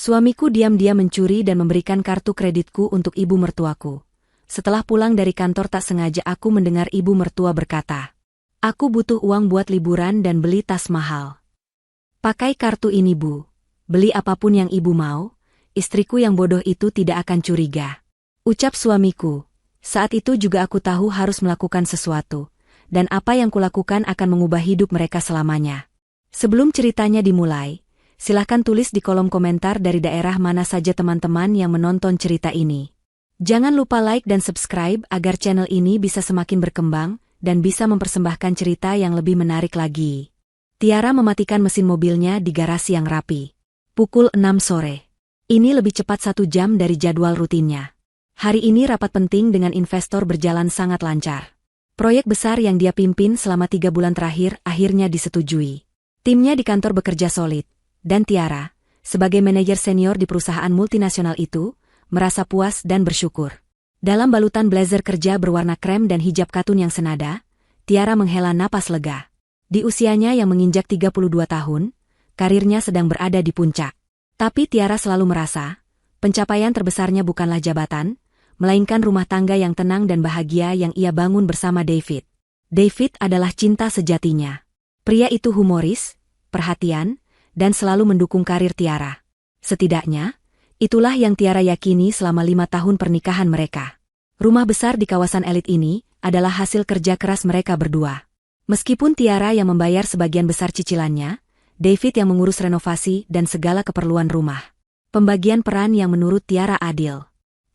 Suamiku diam-diam mencuri dan memberikan kartu kreditku untuk ibu mertuaku. Setelah pulang dari kantor tak sengaja aku mendengar ibu mertua berkata, "Aku butuh uang buat liburan dan beli tas mahal. Pakai kartu ini Bu. Beli apapun yang ibu mau, istriku yang bodoh itu tidak akan curiga." Ucap suamiku. Saat itu juga aku tahu harus melakukan sesuatu, dan apa yang kulakukan akan mengubah hidup mereka selamanya. Sebelum ceritanya dimulai, silahkan tulis di kolom komentar dari daerah mana saja teman-teman yang menonton cerita ini. Jangan lupa like dan subscribe agar channel ini bisa semakin berkembang dan bisa mempersembahkan cerita yang lebih menarik lagi. Tiara mematikan mesin mobilnya di garasi yang rapi. Pukul 6 sore. Ini lebih cepat 1 jam dari jadwal rutinnya. Hari ini rapat penting dengan investor berjalan sangat lancar. Proyek besar yang dia pimpin selama 3 bulan terakhir akhirnya disetujui. Timnya di kantor bekerja solid. Dan Tiara, sebagai manajer senior di perusahaan multinasional itu, merasa puas dan bersyukur. Dalam balutan blazer kerja berwarna krem dan hijab katun yang senada, Tiara menghela napas lega. Di usianya yang menginjak 32 tahun, karirnya sedang berada di puncak. Tapi Tiara selalu merasa, pencapaian terbesarnya bukanlah jabatan, melainkan rumah tangga yang tenang dan bahagia yang ia bangun bersama David. David adalah cinta sejatinya. Pria itu humoris, perhatian, dan selalu mendukung karir Tiara. Setidaknya, itulah yang Tiara yakini selama 5 tahun pernikahan mereka. Rumah besar di kawasan elit ini adalah hasil kerja keras mereka berdua. Meskipun Tiara yang membayar sebagian besar cicilannya, David yang mengurus renovasi dan segala keperluan rumah. Pembagian peran yang menurut Tiara adil.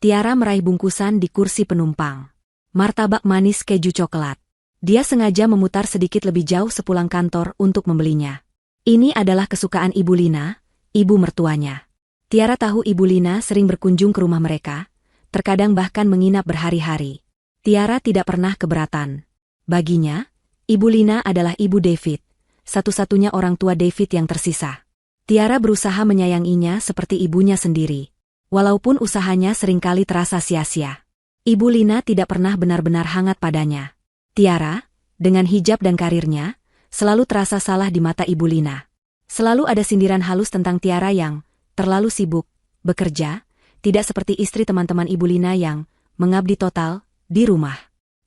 Tiara meraih bungkusan di kursi penumpang. Martabak manis keju coklat. Dia sengaja memutar sedikit lebih jauh sepulang kantor untuk membelinya. Ini adalah kesukaan Ibu Lina, ibu mertuanya. Tiara tahu Ibu Lina sering berkunjung ke rumah mereka, terkadang bahkan menginap berhari-hari. Tiara tidak pernah keberatan. Baginya, Ibu Lina adalah ibu David, satu-satunya orang tua David yang tersisa. Tiara berusaha menyayanginya seperti ibunya sendiri. Walaupun usahanya seringkali terasa sia-sia. Ibu Lina tidak pernah benar-benar hangat padanya. Tiara, dengan hijab dan karirnya, selalu terasa salah di mata Ibu Lina. Selalu ada sindiran halus tentang Tiara yang terlalu sibuk, bekerja, tidak seperti istri teman-teman Ibu Lina yang mengabdi total di rumah.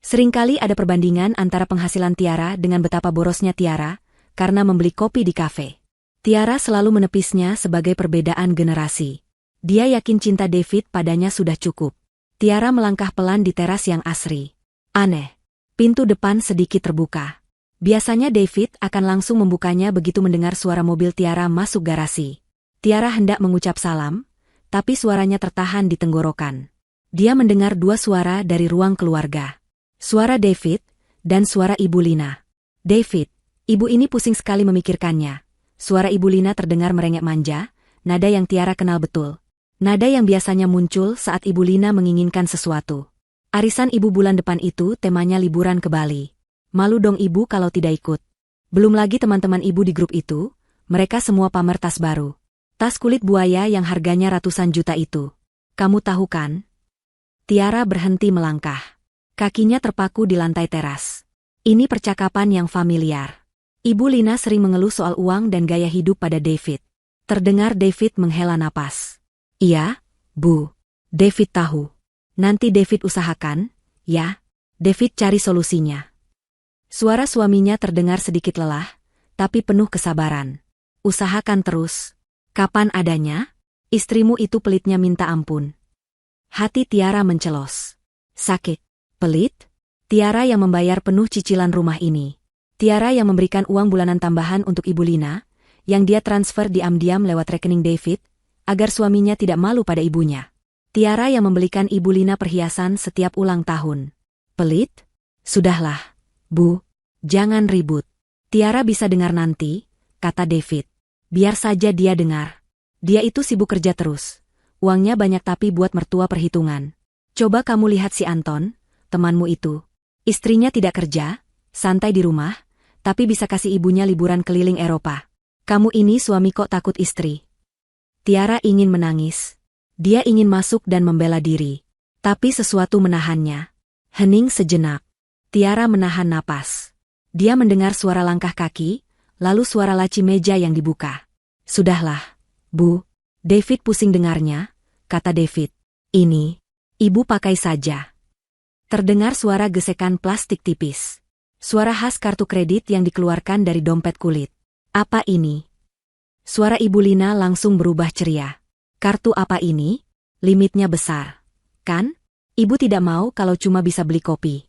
Seringkali ada perbandingan antara penghasilan Tiara dengan betapa borosnya Tiara karena membeli kopi di kafe. Tiara selalu menepisnya sebagai perbedaan generasi. Dia yakin cinta David padanya sudah cukup. Tiara melangkah pelan di teras yang asri. Aneh. Pintu depan sedikit terbuka. Biasanya David akan langsung membukanya begitu mendengar suara mobil Tiara masuk garasi. Tiara hendak mengucap salam, tapi suaranya tertahan di tenggorokan. Dia mendengar 2 suara dari ruang keluarga. Suara David, dan suara Ibu Lina. David, ibu ini pusing sekali memikirkannya. Suara Ibu Lina terdengar merengek manja, nada yang Tiara kenal betul. Nada yang biasanya muncul saat Ibu Lina menginginkan sesuatu. Arisan ibu bulan depan itu temanya liburan ke Bali. Malu dong ibu kalau tidak ikut. Belum lagi teman-teman ibu di grup itu, mereka semua pamer tas baru. Tas kulit buaya yang harganya ratusan juta itu. Kamu tahu kan? Tiara berhenti melangkah. Kakinya terpaku di lantai teras. Ini percakapan yang familiar. Ibu Lina sering mengeluh soal uang dan gaya hidup pada David. Terdengar David menghela napas. Iya, Bu. David tahu. Nanti David usahakan, ya. David cari solusinya. Suara suaminya terdengar sedikit lelah, tapi penuh kesabaran. Usahakan terus. Kapan adanya? Istrimu itu pelitnya minta ampun. Hati Tiara mencelos. Sakit. Pelit? Tiara yang membayar penuh cicilan rumah ini. Tiara yang memberikan uang bulanan tambahan untuk Ibu Lina, yang dia transfer diam-diam lewat rekening David, agar suaminya tidak malu pada ibunya. Tiara yang membelikan Ibu Lina perhiasan setiap ulang tahun. Pelit? Sudahlah. Bu, jangan ribut. Tiara bisa dengar nanti, kata David. Biar saja dia dengar. Dia itu sibuk kerja terus. Uangnya banyak tapi buat mertua perhitungan. Coba kamu lihat si Anton, temanmu itu. Istrinya tidak kerja, santai di rumah, tapi bisa kasih ibunya liburan keliling Eropa. Kamu ini suami kok takut istri. Tiara ingin menangis. Dia ingin masuk dan membela diri. Tapi sesuatu menahannya. Hening sejenak. Tiara menahan napas. Dia mendengar suara langkah kaki, lalu suara laci meja yang dibuka. Sudahlah, Bu. David pusing dengarnya, kata David. Ini, ibu pakai saja. Terdengar suara gesekan plastik tipis. Suara khas kartu kredit yang dikeluarkan dari dompet kulit. Apa ini? Suara Ibu Lina langsung berubah ceria. Kartu apa ini? Limitnya besar. Kan? Ibu tidak mau kalau cuma bisa beli kopi.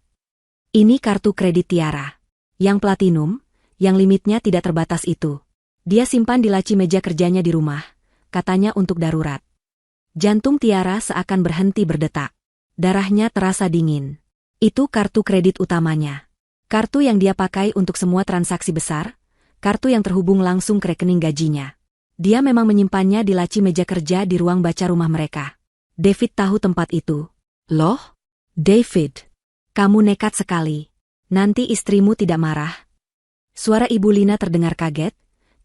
Ini kartu kredit Tiara. Yang platinum, yang limitnya tidak terbatas itu. Dia simpan di laci meja kerjanya di rumah, katanya untuk darurat. Jantung Tiara seakan berhenti berdetak. Darahnya terasa dingin. Itu kartu kredit utamanya. Kartu yang dia pakai untuk semua transaksi besar, kartu yang terhubung langsung ke rekening gajinya. Dia memang menyimpannya di laci meja kerja di ruang baca rumah mereka. David tahu tempat itu. Loh? David, kamu nekat sekali. Nanti istrimu tidak marah. Suara Ibu Lina terdengar kaget,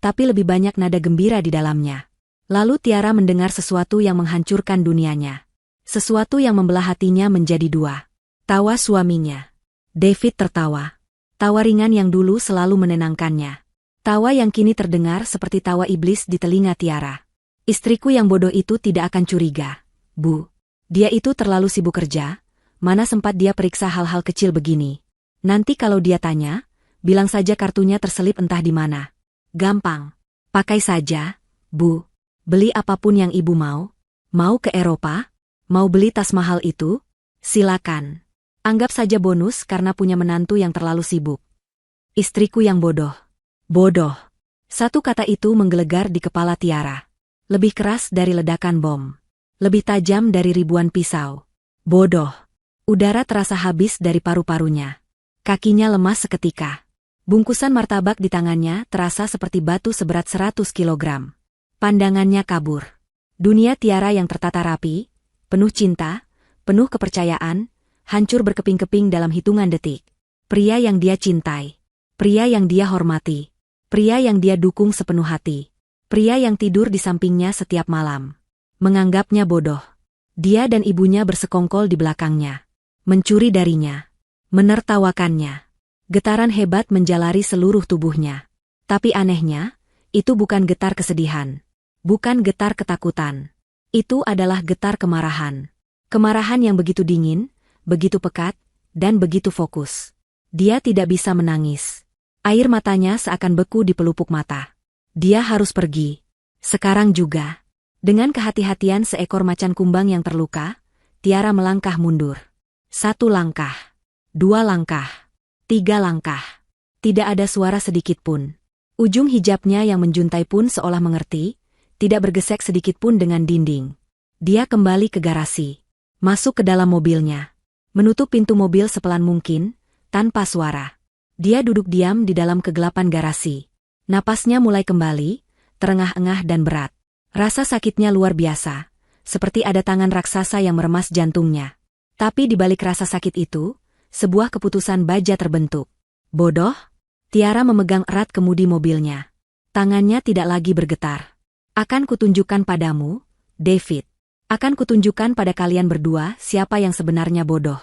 tapi lebih banyak nada gembira di dalamnya. Lalu Tiara mendengar sesuatu yang menghancurkan dunianya. Sesuatu yang membelah hatinya menjadi dua. Tawa suaminya. David tertawa. Tawa ringan yang dulu selalu menenangkannya. Tawa yang kini terdengar seperti tawa iblis di telinga Tiara. Istriku yang bodoh itu tidak akan curiga, Bu. Dia itu terlalu sibuk kerja, mana sempat dia periksa hal-hal kecil begini. Nanti kalau dia tanya, bilang saja kartunya terselip entah di mana. Gampang. Pakai saja, Bu. Beli apapun yang ibu mau. Mau ke Eropa? Mau beli tas mahal itu? Silakan. Anggap saja bonus karena punya menantu yang terlalu sibuk. Istriku yang bodoh. Bodoh. Satu kata itu menggelegar di kepala Tiara. Lebih keras dari ledakan bom. Lebih tajam dari ribuan pisau. Bodoh. Udara terasa habis dari paru-parunya. Kakinya lemas seketika. Bungkusan martabak di tangannya terasa seperti batu seberat 100 kilogram. Pandangannya kabur. Dunia Tiara yang tertata rapi, penuh cinta, penuh kepercayaan, hancur berkeping-keping dalam hitungan detik. Pria yang dia cintai. Pria yang dia hormati. Pria yang dia dukung sepenuh hati. Pria yang tidur di sampingnya setiap malam. Menganggapnya bodoh. Dia dan ibunya bersekongkol di belakangnya. Mencuri darinya. Menertawakannya. Getaran hebat menjalari seluruh tubuhnya. Tapi anehnya, itu bukan getar kesedihan. Bukan getar ketakutan. Itu adalah getar kemarahan. Kemarahan yang begitu dingin, begitu pekat, dan begitu fokus. Dia tidak bisa menangis. Air matanya seakan beku di pelupuk mata. Dia harus pergi. Sekarang juga. Dengan kehati-hatian seekor macan kumbang yang terluka, Tiara melangkah mundur. 1 langkah. 2 langkah. 3 langkah. Tidak ada suara sedikit pun. Ujung hijabnya yang menjuntai pun seolah mengerti, tidak bergesek sedikit pun dengan dinding. Dia kembali ke garasi. Masuk ke dalam mobilnya. Menutup pintu mobil sepelan mungkin, tanpa suara. Dia duduk diam di dalam kegelapan garasi. Napasnya mulai kembali, terengah-engah dan berat. Rasa sakitnya luar biasa, seperti ada tangan raksasa yang meremas jantungnya. Tapi di balik rasa sakit itu, sebuah keputusan baja terbentuk. Bodoh? Tiara memegang erat kemudi mobilnya. Tangannya tidak lagi bergetar. Akan kutunjukkan padamu, David. Akan kutunjukkan pada kalian berdua siapa yang sebenarnya bodoh.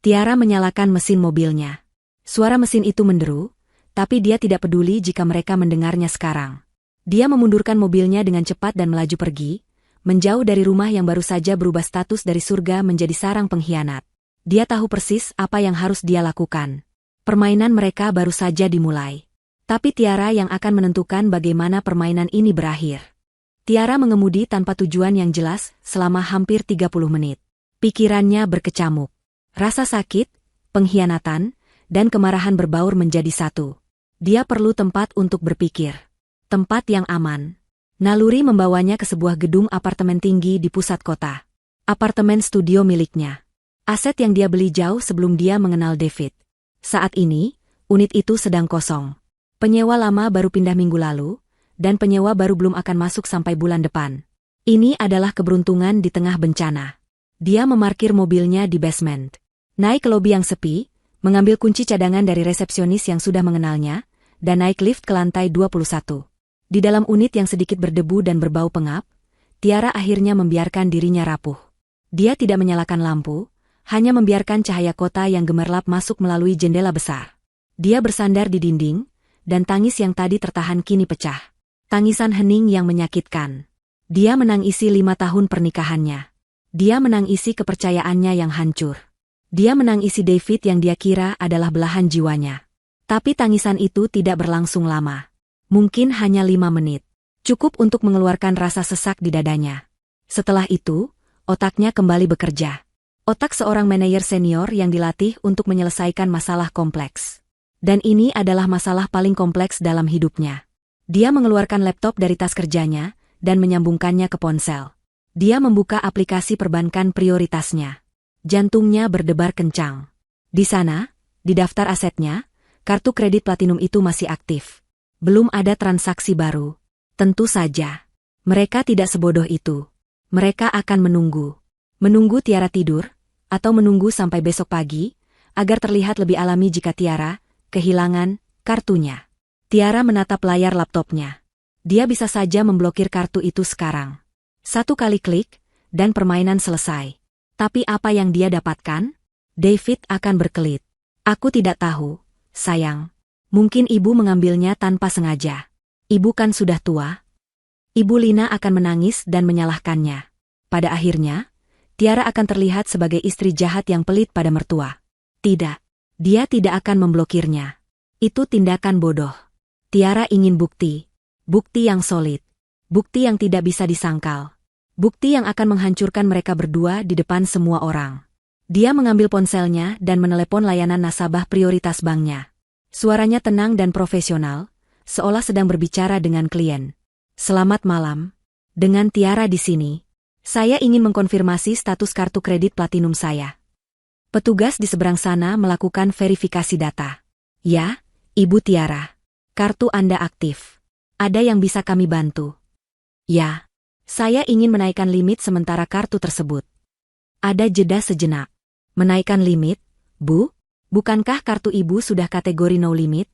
Tiara menyalakan mesin mobilnya. Suara mesin itu menderu, tapi dia tidak peduli jika mereka mendengarnya sekarang. Dia memundurkan mobilnya dengan cepat dan melaju pergi, menjauh dari rumah yang baru saja berubah status dari surga menjadi sarang pengkhianat. Dia tahu persis apa yang harus dia lakukan. Permainan mereka baru saja dimulai. Tapi Tiara yang akan menentukan bagaimana permainan ini berakhir. Tiara mengemudi tanpa tujuan yang jelas selama hampir 30 menit. Pikirannya berkecamuk. Rasa sakit, pengkhianatan, dan kemarahan berbaur menjadi satu. Dia perlu tempat untuk berpikir. Tempat yang aman. Naluri membawanya ke sebuah gedung apartemen tinggi di pusat kota. Apartemen studio miliknya. Aset yang dia beli jauh sebelum dia mengenal David. Saat ini, unit itu sedang kosong. Penyewa lama baru pindah minggu lalu, dan penyewa baru belum akan masuk sampai bulan depan. Ini adalah keberuntungan di tengah bencana. Dia memarkir mobilnya di basement. Naik ke lobi yang sepi, mengambil kunci cadangan dari resepsionis yang sudah mengenalnya, dan naik lift ke lantai 21. Di dalam unit yang sedikit berdebu dan berbau pengap, Tiara akhirnya membiarkan dirinya rapuh. Dia tidak menyalakan lampu, hanya membiarkan cahaya kota yang gemerlap masuk melalui jendela besar. Dia bersandar di dinding, dan tangis yang tadi tertahan kini pecah. Tangisan hening yang menyakitkan. Dia menangisi 5 tahun pernikahannya. Dia menangisi kepercayaannya yang hancur. Dia menangisi David yang dia kira adalah belahan jiwanya. Tapi tangisan itu tidak berlangsung lama. Mungkin hanya 5 menit. Cukup untuk mengeluarkan rasa sesak di dadanya. Setelah itu, otaknya kembali bekerja. Otak seorang manajer senior yang dilatih untuk menyelesaikan masalah kompleks. Dan ini adalah masalah paling kompleks dalam hidupnya. Dia mengeluarkan laptop dari tas kerjanya dan menyambungkannya ke ponsel. Dia membuka aplikasi perbankan prioritasnya. Jantungnya berdebar kencang. Di sana, di daftar asetnya, kartu kredit platinum itu masih aktif. Belum ada transaksi baru. Tentu saja. Mereka tidak sebodoh itu. Mereka akan menunggu. Menunggu Tiara tidur, atau menunggu sampai besok pagi, agar terlihat lebih alami jika Tiara kehilangan kartunya. Tiara menatap layar laptopnya. Dia bisa saja memblokir kartu itu sekarang. 1 kali klik, dan permainan selesai. Tapi apa yang dia dapatkan? David akan berkelit. Aku tidak tahu, sayang. Mungkin ibu mengambilnya tanpa sengaja. Ibu kan sudah tua. Ibu Lina akan menangis dan menyalahkannya. Pada akhirnya, Tiara akan terlihat sebagai istri jahat yang pelit pada mertua. Tidak. Dia tidak akan memblokirnya. Itu tindakan bodoh. Tiara ingin bukti. Bukti yang solid. Bukti yang tidak bisa disangkal. Bukti yang akan menghancurkan mereka berdua di depan semua orang. Dia mengambil ponselnya dan menelepon layanan nasabah prioritas banknya. Suaranya tenang dan profesional, seolah sedang berbicara dengan klien. Selamat malam. Dengan Tiara di sini. Saya ingin mengkonfirmasi status kartu kredit platinum saya. Petugas di seberang sana melakukan verifikasi data. Ya, Ibu Tiara. Kartu Anda aktif. Ada yang bisa kami bantu? Ya. Saya ingin menaikkan limit sementara kartu tersebut. Ada jeda sejenak. Menaikkan limit, Bu? Bukankah kartu Ibu sudah kategori no limit?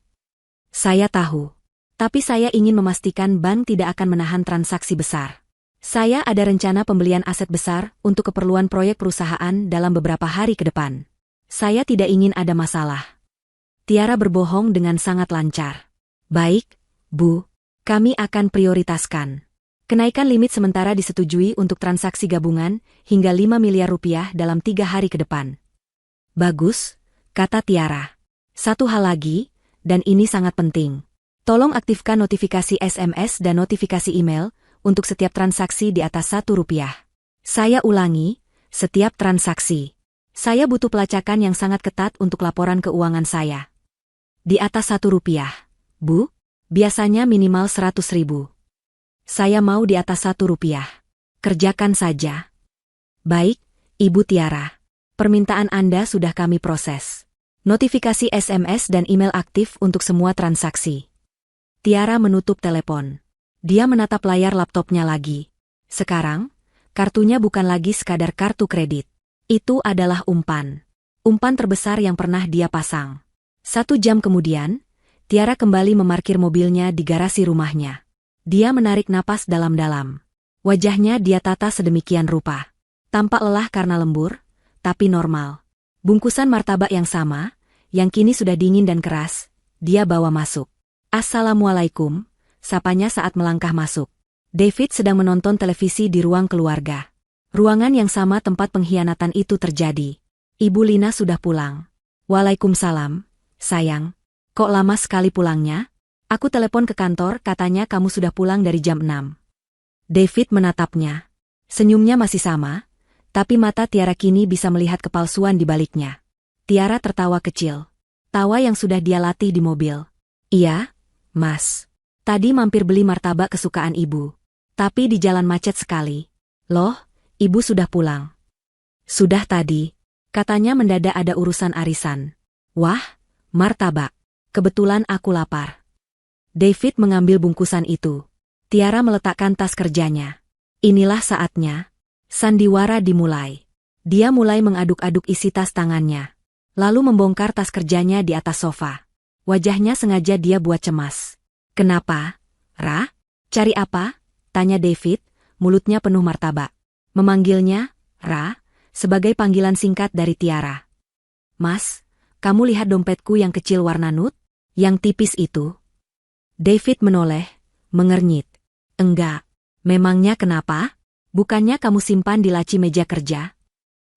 Saya tahu. Tapi saya ingin memastikan bank tidak akan menahan transaksi besar. Saya ada rencana pembelian aset besar untuk keperluan proyek perusahaan dalam beberapa hari ke depan. Saya tidak ingin ada masalah. Tiara berbohong dengan sangat lancar. Baik, Bu. Kami akan prioritaskan. Kenaikan limit sementara disetujui untuk transaksi gabungan hingga 5 miliar rupiah dalam 3 hari ke depan. Bagus, kata Tiara. Satu hal lagi, dan ini sangat penting. Tolong aktifkan notifikasi SMS dan notifikasi email untuk setiap transaksi di atas 1 rupiah. Saya ulangi, setiap transaksi. Saya butuh pelacakan yang sangat ketat untuk laporan keuangan saya. Di atas 1 rupiah, Bu, biasanya minimal 100.000. Saya mau di atas 1 rupiah. Kerjakan saja. Baik, Ibu Tiara. Permintaan Anda sudah kami proses. Notifikasi SMS dan email aktif untuk semua transaksi. Tiara menutup telepon. Dia menatap layar laptopnya lagi. Sekarang, kartunya bukan lagi sekadar kartu kredit. Itu adalah umpan. Umpan terbesar yang pernah dia pasang. 1 jam kemudian, Tiara kembali memarkir mobilnya di garasi rumahnya. Dia menarik napas dalam-dalam. Wajahnya dia tata sedemikian rupa. Tampak lelah karena lembur, tapi normal. Bungkusan martabak yang sama, yang kini sudah dingin dan keras, dia bawa masuk. Assalamualaikum, sapanya saat melangkah masuk. David sedang menonton televisi di ruang keluarga. Ruangan yang sama tempat pengkhianatan itu terjadi. Ibu Lina sudah pulang. Waalaikumsalam, sayang. Kok lama sekali pulangnya? Aku telepon ke kantor, katanya kamu sudah pulang dari jam 6. David menatapnya. Senyumnya masih sama, tapi mata Tiara kini bisa melihat kepalsuan di baliknya. Tiara tertawa kecil. Tawa yang sudah dia latih di mobil. Iya, Mas. Tadi mampir beli martabak kesukaan Ibu. Tapi di jalan macet sekali. Loh, Ibu sudah pulang? Sudah tadi. Katanya mendadak ada urusan arisan. Wah, martabak. Kebetulan aku lapar. David mengambil bungkusan itu. Tiara meletakkan tas kerjanya. Inilah saatnya. Sandiwara dimulai. Dia mulai mengaduk-aduk isi tas tangannya. Lalu membongkar tas kerjanya di atas sofa. Wajahnya sengaja dia buat cemas. Kenapa? Ra? Cari apa? Tanya David, mulutnya penuh martabak. Memanggilnya, Ra, sebagai panggilan singkat dari Tiara. Mas, kamu lihat dompetku yang kecil warna nude? Yang tipis itu? David menoleh, mengernyit. Enggak. Memangnya kenapa? Bukannya kamu simpan di laci meja kerja?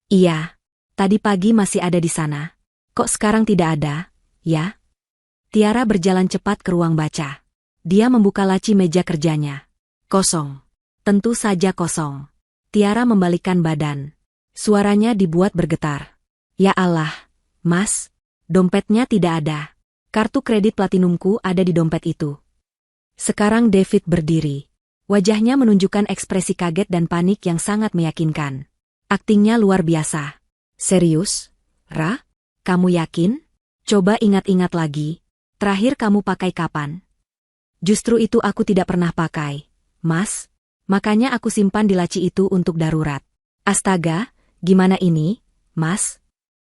Iya. Tadi pagi masih ada di sana. Kok sekarang tidak ada, ya? Tiara berjalan cepat ke ruang baca. Dia membuka laci meja kerjanya. Kosong. Tentu saja kosong. Tiara membalikkan badan. Suaranya dibuat bergetar. Ya Allah, Mas, dompetnya tidak ada. Kartu kredit platinumku ada di dompet itu. Sekarang David berdiri. Wajahnya menunjukkan ekspresi kaget dan panik yang sangat meyakinkan. Aktingnya luar biasa. Serius? Ra? Kamu yakin? Coba ingat-ingat lagi. Terakhir kamu pakai kapan? Justru itu aku tidak pernah pakai, Mas. Makanya aku simpan di laci itu untuk darurat. Astaga, gimana ini, Mas?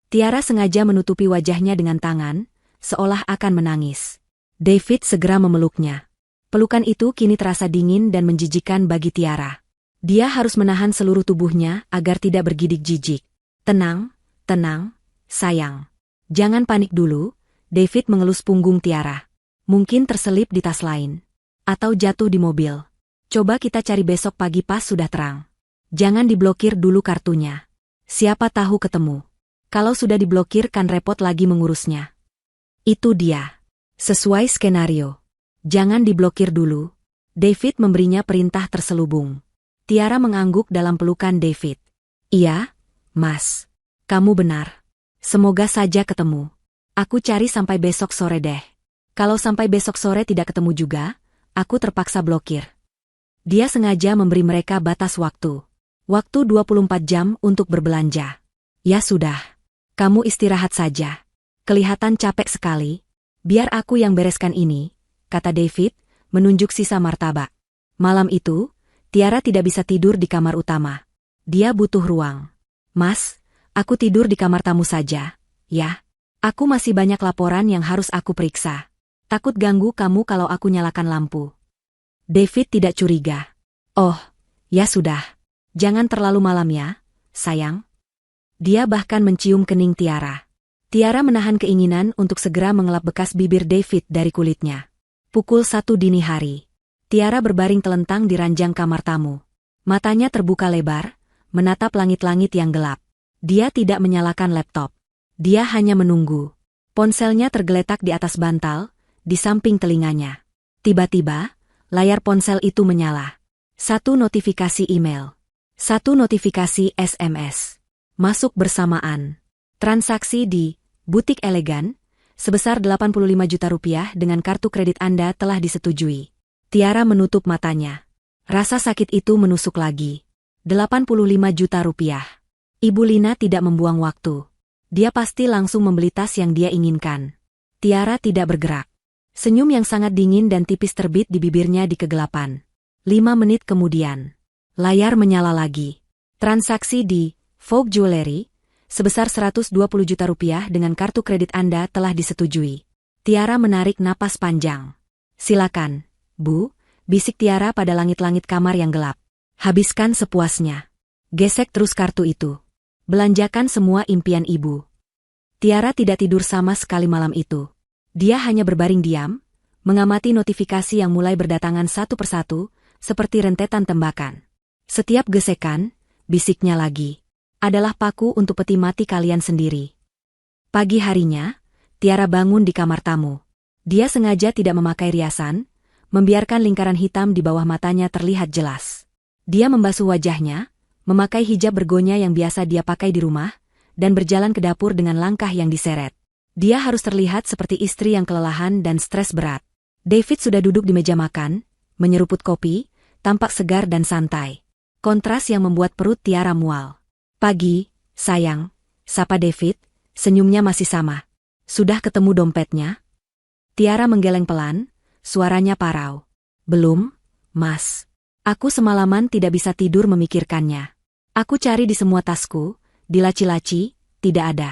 Tiara sengaja menutupi wajahnya dengan tangan, seolah akan menangis. David segera memeluknya. Pelukan itu kini terasa dingin dan menjijikan bagi Tiara. Dia harus menahan seluruh tubuhnya agar tidak bergidik jijik. Tenang, tenang, sayang. Jangan panik dulu, David mengelus punggung Tiara. Mungkin terselip di tas lain. Atau jatuh di mobil. Coba kita cari besok pagi pas sudah terang. Jangan diblokir dulu kartunya. Siapa tahu ketemu. Kalau sudah diblokir kan repot lagi mengurusnya. Itu dia. Sesuai skenario. Jangan diblokir dulu. David memberinya perintah terselubung. Tiara mengangguk dalam pelukan David. Iya, Mas. Kamu benar. Semoga saja ketemu. Aku cari sampai besok sore deh. Kalau sampai besok sore tidak ketemu juga, aku terpaksa blokir. Dia sengaja memberi mereka batas waktu. Waktu 24 jam untuk berbelanja. Ya sudah. Kamu istirahat saja. Kelihatan capek sekali. Biar aku yang bereskan ini, kata David, menunjuk sisa martabak. Malam itu, Tiara tidak bisa tidur di kamar utama. Dia butuh ruang. Mas, aku tidur di kamar tamu saja, ya. Aku masih banyak laporan yang harus aku periksa. Takut ganggu kamu kalau aku nyalakan lampu. David tidak curiga. Oh, ya sudah. Jangan terlalu malam ya, sayang. Dia bahkan mencium kening Tiara. Tiara menahan keinginan untuk segera mengelap bekas bibir David dari kulitnya. Pukul 1 dini hari. Tiara berbaring telentang di ranjang kamar tamu. Matanya terbuka lebar, menatap langit-langit yang gelap. Dia tidak menyalakan laptop. Dia hanya menunggu. Ponselnya tergeletak di atas bantal, di samping telinganya. Tiba-tiba, layar ponsel itu menyala. Satu notifikasi email. Satu notifikasi SMS. Masuk bersamaan. Transaksi di butik elegan, sebesar 85 juta rupiah dengan kartu kredit Anda telah disetujui. Tiara menutup matanya. Rasa sakit itu menusuk lagi. 85 juta rupiah. Ibu Lina tidak membuang waktu. Dia pasti langsung membeli tas yang dia inginkan. Tiara tidak bergerak. Senyum yang sangat dingin dan tipis terbit di bibirnya di kegelapan. 5 menit kemudian. Layar menyala lagi. Transaksi di Vogue Jewelry, sebesar 120 juta rupiah dengan kartu kredit Anda telah disetujui. Tiara menarik napas panjang. Silakan, Bu, bisik Tiara pada langit-langit kamar yang gelap. Habiskan sepuasnya. Gesek terus kartu itu. Belanjakan semua impian Ibu. Tiara tidak tidur sama sekali malam itu. Dia hanya berbaring diam, mengamati notifikasi yang mulai berdatangan satu persatu, seperti rentetan tembakan. Setiap gesekan, bisiknya lagi, adalah paku untuk peti mati kalian sendiri. Pagi harinya, Tiara bangun di kamar tamu. Dia sengaja tidak memakai riasan, membiarkan lingkaran hitam di bawah matanya terlihat jelas. Dia membasuh wajahnya, memakai hijab bergonya yang biasa dia pakai di rumah, dan berjalan ke dapur dengan langkah yang diseret. Dia harus terlihat seperti istri yang kelelahan dan stres berat. David sudah duduk di meja makan, menyeruput kopi, tampak segar dan santai. Kontras yang membuat perut Tiara mual. Pagi, sayang, sapa David, senyumnya masih sama. Sudah ketemu dompetnya? Tiara menggeleng pelan, suaranya parau. Belum, Mas. Aku semalaman tidak bisa tidur memikirkannya. Aku cari di semua tasku, di laci-laci, tidak ada.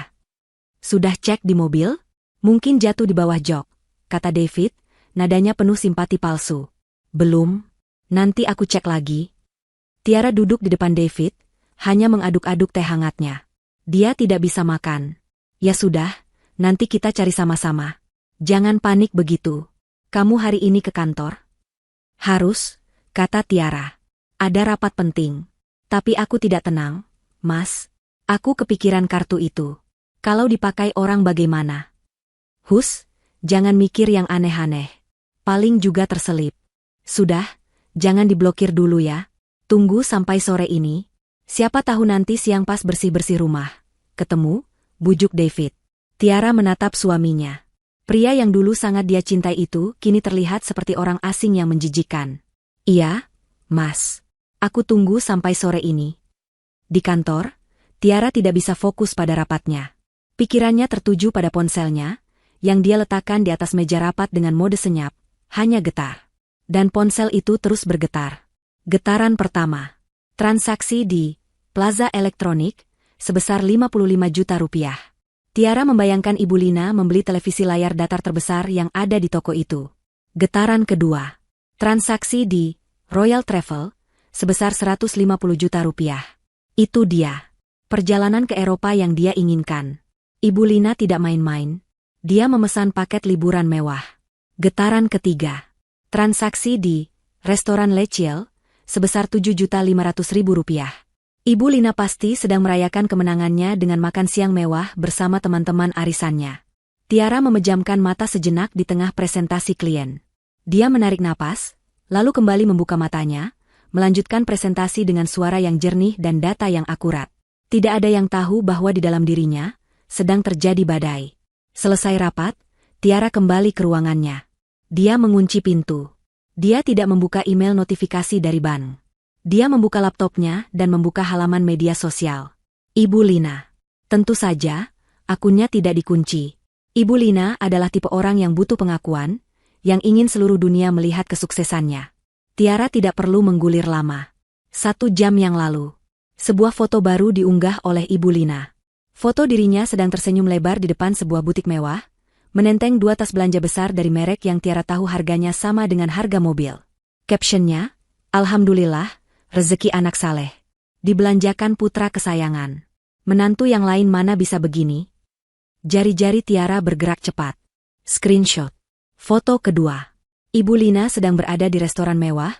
Sudah cek di mobil? Mungkin jatuh di bawah jok, kata David, nadanya penuh simpati palsu. Belum, nanti aku cek lagi. Tiara duduk di depan David, hanya mengaduk-aduk teh hangatnya. Dia tidak bisa makan. Ya sudah, nanti kita cari sama-sama. Jangan panik begitu. Kamu hari ini ke kantor? Harus, kata Tiara. Ada rapat penting. Tapi aku tidak tenang, Mas. Aku kepikiran kartu itu. Kalau dipakai orang bagaimana? Hus, jangan mikir yang aneh-aneh. Paling juga terselip. Sudah, jangan diblokir dulu ya. Tunggu sampai sore ini. Siapa tahu nanti siang pas bersih-bersih rumah. Ketemu, bujuk David. Tiara menatap suaminya. Pria yang dulu sangat dia cintai itu kini terlihat seperti orang asing yang menjijikkan. Iya, Mas. Aku tunggu sampai sore ini. Di kantor, Tiara tidak bisa fokus pada rapatnya. Pikirannya tertuju pada ponselnya, yang dia letakkan di atas meja rapat dengan mode senyap, hanya getar. Dan ponsel itu terus bergetar. Getaran pertama. Transaksi di Plaza Elektronik sebesar 55 juta rupiah. Tiara membayangkan Ibu Lina membeli televisi layar datar terbesar yang ada di toko itu. Getaran kedua. Transaksi di Royal Travel sebesar 150 juta rupiah. Itu dia. Perjalanan ke Eropa yang dia inginkan. Ibu Lina tidak main-main. Dia memesan paket liburan mewah. Getaran ketiga. Transaksi di Restoran Le Ciel sebesar 7.500.000 rupiah. Ibu Lina pasti sedang merayakan kemenangannya dengan makan siang mewah bersama teman-teman arisannya. Tiara memejamkan mata sejenak di tengah presentasi klien. Dia menarik napas, lalu kembali membuka matanya, melanjutkan presentasi dengan suara yang jernih dan data yang akurat. Tidak ada yang tahu bahwa di dalam dirinya sedang terjadi badai. Selesai rapat, Tiara kembali ke ruangannya. Dia mengunci pintu. Dia tidak membuka email notifikasi dari bank. Dia membuka laptopnya dan membuka halaman media sosial. Ibu Lina. Tentu saja, akunnya tidak dikunci. Ibu Lina adalah tipe orang yang butuh pengakuan, yang ingin seluruh dunia melihat kesuksesannya. Tiara tidak perlu menggulir lama. 1 jam yang lalu, sebuah foto baru diunggah oleh Ibu Lina. Foto dirinya sedang tersenyum lebar di depan sebuah butik mewah, menenteng 2 tas belanja besar dari merek yang Tiara tahu harganya sama dengan harga mobil. Captionnya, Alhamdulillah, rezeki anak saleh. Dibelanjakan putra kesayangan. Menantu yang lain mana bisa begini? Jari-jari Tiara bergerak cepat. Screenshot. Foto kedua. Ibu Lina sedang berada di restoran mewah,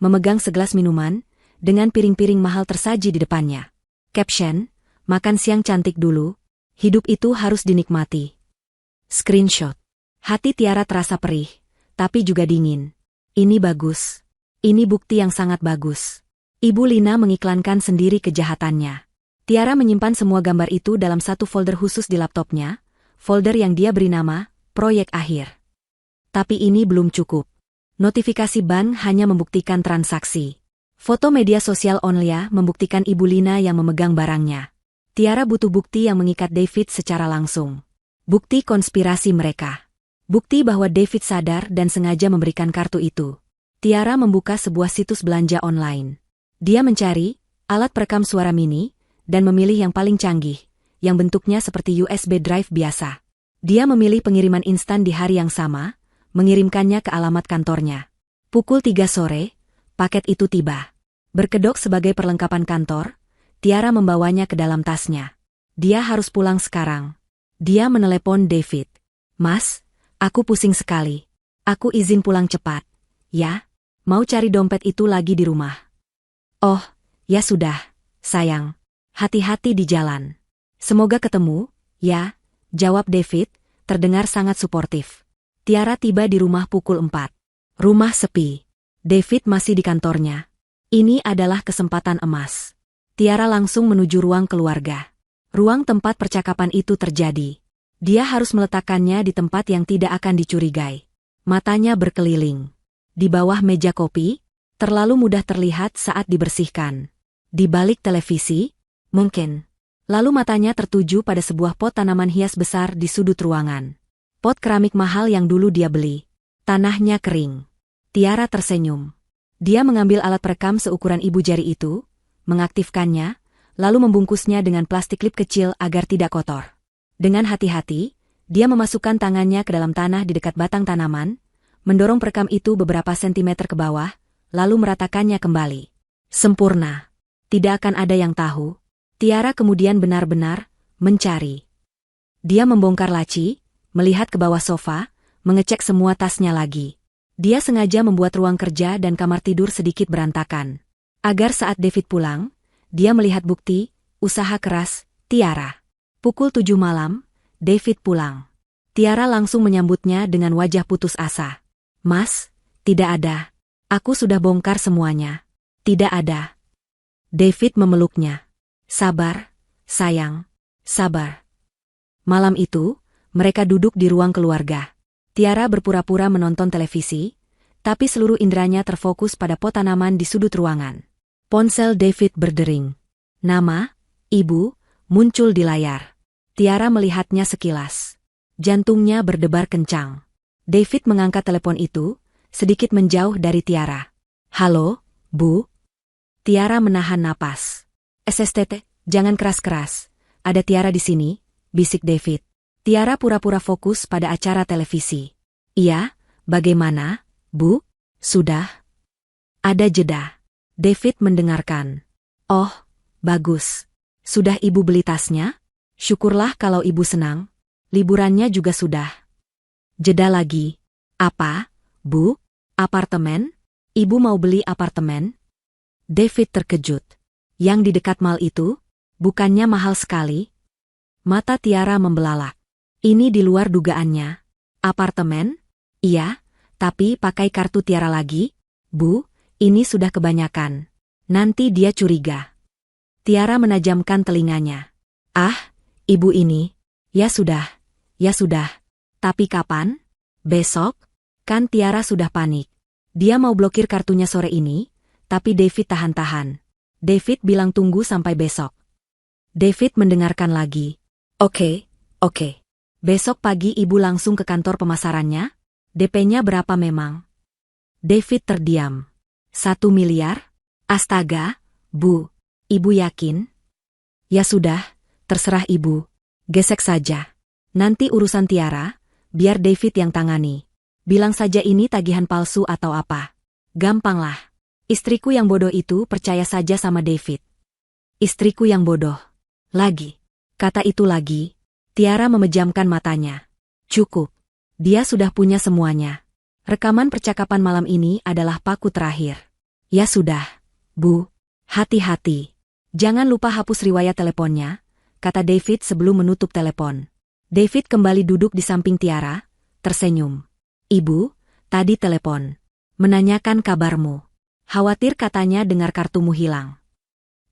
memegang segelas minuman, dengan piring-piring mahal tersaji di depannya. Caption, makan siang cantik dulu, hidup itu harus dinikmati. Screenshot. Hati Tiara terasa perih, tapi juga dingin. Ini bagus. Ini bukti yang sangat bagus. Ibu Lina mengiklankan sendiri kejahatannya. Tiara menyimpan semua gambar itu dalam satu folder khusus di laptopnya, folder yang dia beri nama, Proyek Akhir. Tapi ini belum cukup. Notifikasi bank hanya membuktikan transaksi. Foto media sosial online membuktikan Ibu Lina yang memegang barangnya. Tiara butuh bukti yang mengikat David secara langsung. Bukti konspirasi mereka. Bukti bahwa David sadar dan sengaja memberikan kartu itu. Tiara membuka sebuah situs belanja online. Dia mencari alat perekam suara mini dan memilih yang paling canggih, yang bentuknya seperti USB drive biasa. Dia memilih pengiriman instan di hari yang sama, mengirimkannya ke alamat kantornya. Pukul 3 sore, paket itu tiba. Berkedok sebagai perlengkapan kantor, Tiara membawanya ke dalam tasnya. Dia harus pulang sekarang. Dia menelepon David. Mas, aku pusing sekali. Aku izin pulang cepat. Ya, mau cari dompet itu lagi di rumah. Oh, ya sudah, sayang. Hati-hati di jalan. Semoga ketemu, ya, jawab David, terdengar sangat suportif. Tiara tiba di rumah pukul 4. Rumah sepi. David masih di kantornya. Ini adalah kesempatan emas. Tiara langsung menuju ruang keluarga. Ruang tempat percakapan itu terjadi. Dia harus meletakkannya di tempat yang tidak akan dicurigai. Matanya berkeliling. Di bawah meja kopi, terlalu mudah terlihat saat dibersihkan. Di balik televisi, mungkin. Lalu matanya tertuju pada sebuah pot tanaman hias besar di sudut ruangan. Pot keramik mahal yang dulu dia beli. Tanahnya kering. Tiara tersenyum. Dia mengambil alat perekam seukuran ibu jari itu, mengaktifkannya, lalu membungkusnya dengan plastik klip kecil agar tidak kotor. Dengan hati-hati, dia memasukkan tangannya ke dalam tanah di dekat batang tanaman, mendorong perekam itu beberapa sentimeter ke bawah, lalu meratakannya kembali. Sempurna. Tidak akan ada yang tahu. Tiara kemudian benar-benar mencari. Dia membongkar laci, melihat ke bawah sofa, mengecek semua tasnya lagi. Dia sengaja membuat ruang kerja dan kamar tidur sedikit berantakan. Agar saat David pulang, dia melihat bukti, usaha keras, Tiara. Pukul 7 malam, David pulang. Tiara langsung menyambutnya dengan wajah putus asa. Mas, tidak ada. Aku sudah bongkar semuanya. Tidak ada. David memeluknya. Sabar, sayang, sabar. Malam itu, mereka duduk di ruang keluarga. Tiara berpura-pura menonton televisi, tapi seluruh inderanya terfokus pada pot tanaman di sudut ruangan. Ponsel David berdering. Nama, ibu, muncul di layar. Tiara melihatnya sekilas. Jantungnya berdebar kencang. David mengangkat telepon itu, sedikit menjauh dari Tiara. Halo, Bu? Tiara menahan napas. SSTT, jangan keras-keras. Ada Tiara di sini, bisik David. Tiara pura-pura fokus pada acara televisi. Iya, bagaimana, Bu? Sudah? Ada jeda. David mendengarkan. Oh, bagus. Sudah ibu beli tasnya? Syukurlah kalau ibu senang. Liburannya juga sudah. Jeda lagi. Apa, Bu? Apartemen? Ibu mau beli apartemen? David terkejut. Yang di dekat mall itu, bukannya mahal sekali? Mata Tiara membelalak. Ini di luar dugaannya. Apartemen? Iya, tapi pakai kartu Tiara lagi? Bu, ini sudah kebanyakan. Nanti dia curiga. Tiara menajamkan telinganya. Ah, ibu ini. Ya sudah. Tapi kapan? Besok? Kan Tiara sudah panik. Dia mau blokir kartunya sore ini, tapi David tahan-tahan. David bilang tunggu sampai besok. David mendengarkan lagi. Oke. Besok pagi ibu langsung ke kantor pemasarannya? DP-nya berapa memang? David terdiam. 1 miliar? Astaga, Bu. Ibu yakin? Ya sudah, terserah ibu. Gesek saja. Nanti urusan Tiara, biar David yang tangani. Bilang saja ini tagihan palsu atau apa. Gampanglah. Istriku yang bodoh itu percaya saja sama David. Istriku yang bodoh. Lagi. Kata itu lagi. Tiara memejamkan matanya. Cukup. Dia sudah punya semuanya. Rekaman percakapan malam ini adalah paku terakhir. Ya sudah, Bu. Hati-hati. Jangan lupa hapus riwayat teleponnya, kata David sebelum menutup telepon. David kembali duduk di samping Tiara, tersenyum. Ibu, tadi telepon. Menanyakan kabarmu. Khawatir katanya dengar kartumu hilang.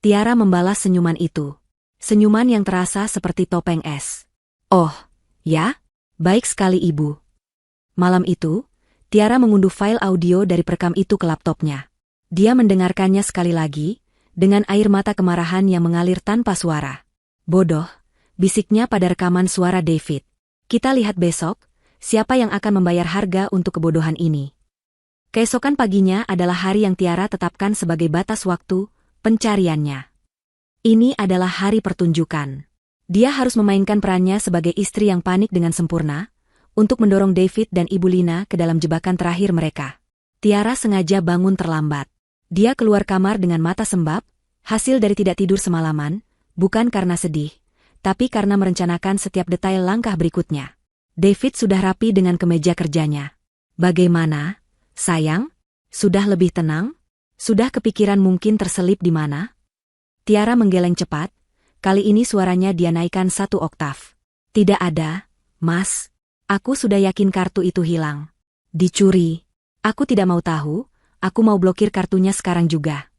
Tiara membalas senyuman itu. Senyuman yang terasa seperti topeng es. Oh, ya? Baik sekali ibu. Malam itu, Tiara mengunduh file audio dari perekam itu ke laptopnya. Dia mendengarkannya sekali lagi, dengan air mata kemarahan yang mengalir tanpa suara. Bodoh, bisiknya pada rekaman suara David. Kita lihat besok, siapa yang akan membayar harga untuk kebodohan ini. Keesokan paginya adalah hari yang Tiara tetapkan sebagai batas waktu pencariannya. Ini adalah hari pertunjukan. Dia harus memainkan perannya sebagai istri yang panik dengan sempurna, untuk mendorong David dan Ibu Lina ke dalam jebakan terakhir mereka. Tiara sengaja bangun terlambat. Dia keluar kamar dengan mata sembab, hasil dari tidak tidur semalaman, bukan karena sedih, tapi karena merencanakan setiap detail langkah berikutnya. David sudah rapi dengan kemeja kerjanya. Bagaimana, sayang? Sudah lebih tenang? Sudah kepikiran mungkin terselip di mana? Tiara menggeleng cepat, kali ini suaranya dia naikkan 1 oktav. Tidak ada, Mas. Aku sudah yakin kartu itu hilang. Dicuri. Aku tidak mau tahu, aku mau blokir kartunya sekarang juga.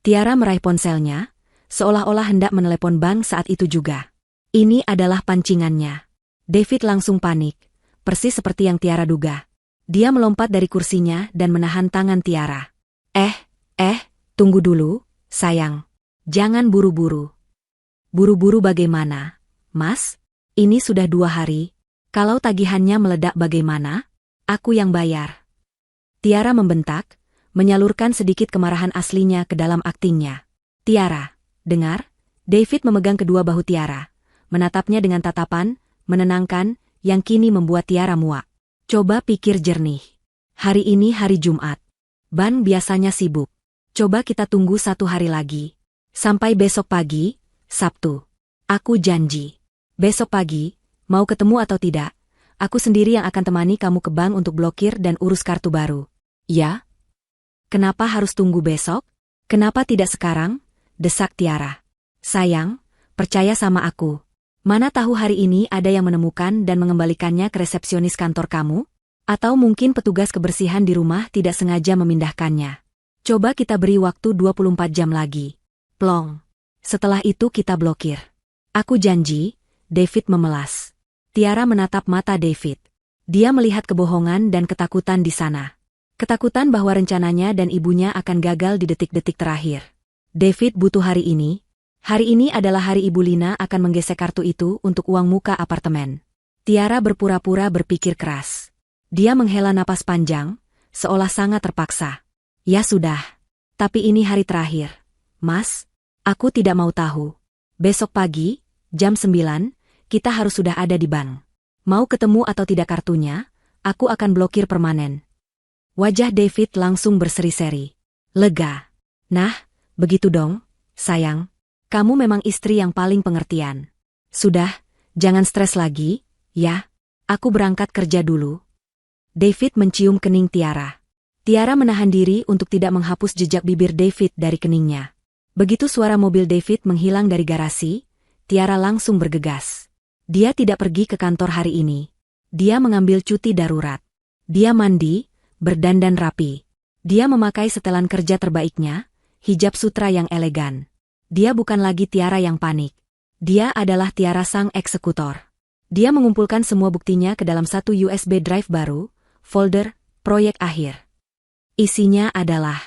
Tiara meraih ponselnya, seolah-olah hendak menelepon bank saat itu juga. Ini adalah pancingannya. David langsung panik, persis seperti yang Tiara duga. Dia melompat dari kursinya dan menahan tangan Tiara. Tunggu dulu, sayang. Jangan buru-buru. Buru-buru bagaimana, Mas? Ini sudah 2 hari. Kalau tagihannya meledak bagaimana? Aku yang bayar. Tiara membentak, menyalurkan sedikit kemarahan aslinya ke dalam aktingnya. Tiara, dengar? David memegang kedua bahu Tiara, menatapnya dengan tatapan, menenangkan, yang kini membuat Tiara muak. Coba pikir jernih. Hari ini hari Jumat. Ban biasanya sibuk. Coba kita tunggu 1 hari lagi. Sampai besok pagi, Sabtu. Aku janji. Besok pagi, mau ketemu atau tidak, aku sendiri yang akan temani kamu ke bank untuk blokir dan urus kartu baru. Ya? Kenapa harus tunggu besok? Kenapa tidak sekarang? Desak Tiara. Sayang, percaya sama aku. Mana tahu hari ini ada yang menemukan dan mengembalikannya ke resepsionis kantor kamu? Atau mungkin petugas kebersihan di rumah tidak sengaja memindahkannya. Coba kita beri waktu 24 jam lagi. Plong. Setelah itu kita blokir. Aku janji, David memelas. Tiara menatap mata David. Dia melihat kebohongan dan ketakutan di sana. Ketakutan bahwa rencananya dan ibunya akan gagal di detik-detik terakhir. David butuh hari ini. Hari ini adalah hari Ibu Lina akan menggesek kartu itu untuk uang muka apartemen. Tiara berpura-pura berpikir keras. Dia menghela napas panjang, seolah sangat terpaksa. Ya sudah. Tapi ini hari terakhir. Mas, aku tidak mau tahu. Besok pagi, jam 9, kita harus sudah ada di bank. Mau ketemu atau tidak kartunya, aku akan blokir permanen. Wajah David langsung berseri-seri. Lega. Nah, begitu dong, sayang. Kamu memang istri yang paling pengertian. Sudah, jangan stres lagi, ya. Aku berangkat kerja dulu. David mencium kening Tiara. Tiara menahan diri untuk tidak menghapus jejak bibir David dari keningnya. Begitu suara mobil David menghilang dari garasi, Tiara langsung bergegas. Dia tidak pergi ke kantor hari ini. Dia mengambil cuti darurat. Dia mandi, berdandan rapi. Dia memakai setelan kerja terbaiknya, hijab sutra yang elegan. Dia bukan lagi Tiara yang panik. Dia adalah Tiara sang eksekutor. Dia mengumpulkan semua buktinya ke dalam satu USB drive baru, folder, proyek akhir. Isinya adalah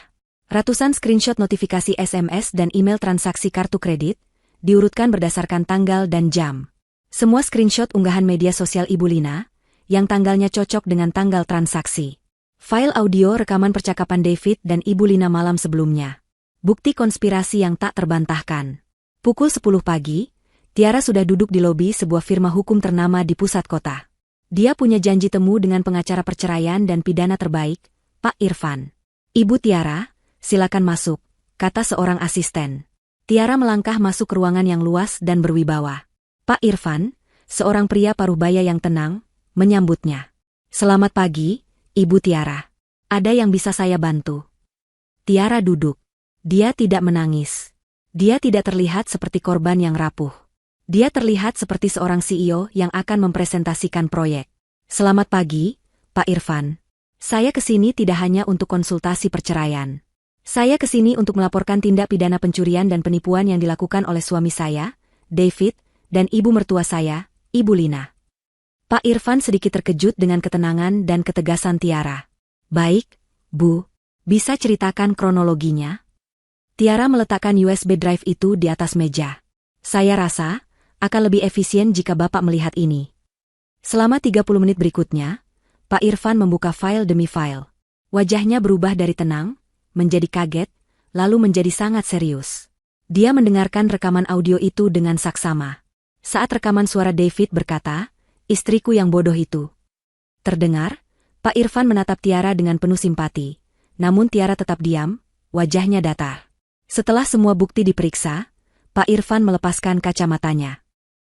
ratusan screenshot notifikasi SMS dan email transaksi kartu kredit, diurutkan berdasarkan tanggal dan jam. Semua screenshot unggahan media sosial Ibu Lina, yang tanggalnya cocok dengan tanggal transaksi. File audio rekaman percakapan David dan Ibu Lina malam sebelumnya. Bukti konspirasi yang tak terbantahkan. Pukul 10 pagi, Tiara sudah duduk di lobi sebuah firma hukum ternama di pusat kota. Dia punya janji temu dengan pengacara perceraian dan pidana terbaik, Pak Irfan. Ibu Tiara, silakan masuk, kata seorang asisten. Tiara melangkah masuk ke ruangan yang luas dan berwibawa. Pak Irfan, seorang pria paruh baya yang tenang, menyambutnya. Selamat pagi, Ibu Tiara. Ada yang bisa saya bantu? Tiara duduk. Dia tidak menangis. Dia tidak terlihat seperti korban yang rapuh. Dia terlihat seperti seorang CEO yang akan mempresentasikan proyek. Selamat pagi, Pak Irfan. Saya kesini tidak hanya untuk konsultasi perceraian. Saya kesini untuk melaporkan tindak pidana pencurian dan penipuan yang dilakukan oleh suami saya, David, dan ibu mertua saya, Ibu Lina. Pak Irfan sedikit terkejut dengan ketenangan dan ketegasan Tiara. Baik, Bu. Bisa ceritakan kronologinya? Tiara meletakkan USB drive itu di atas meja. Saya rasa akan lebih efisien jika Bapak melihat ini. Selama 30 menit berikutnya, Pak Irfan membuka file demi file. Wajahnya berubah dari tenang, menjadi kaget, lalu menjadi sangat serius. Dia mendengarkan rekaman audio itu dengan saksama. Saat rekaman suara David berkata, istriku yang bodoh itu. Terdengar, Pak Irfan menatap Tiara dengan penuh simpati. Namun Tiara tetap diam, wajahnya datar. Setelah semua bukti diperiksa, Pak Irfan melepaskan kacamatanya.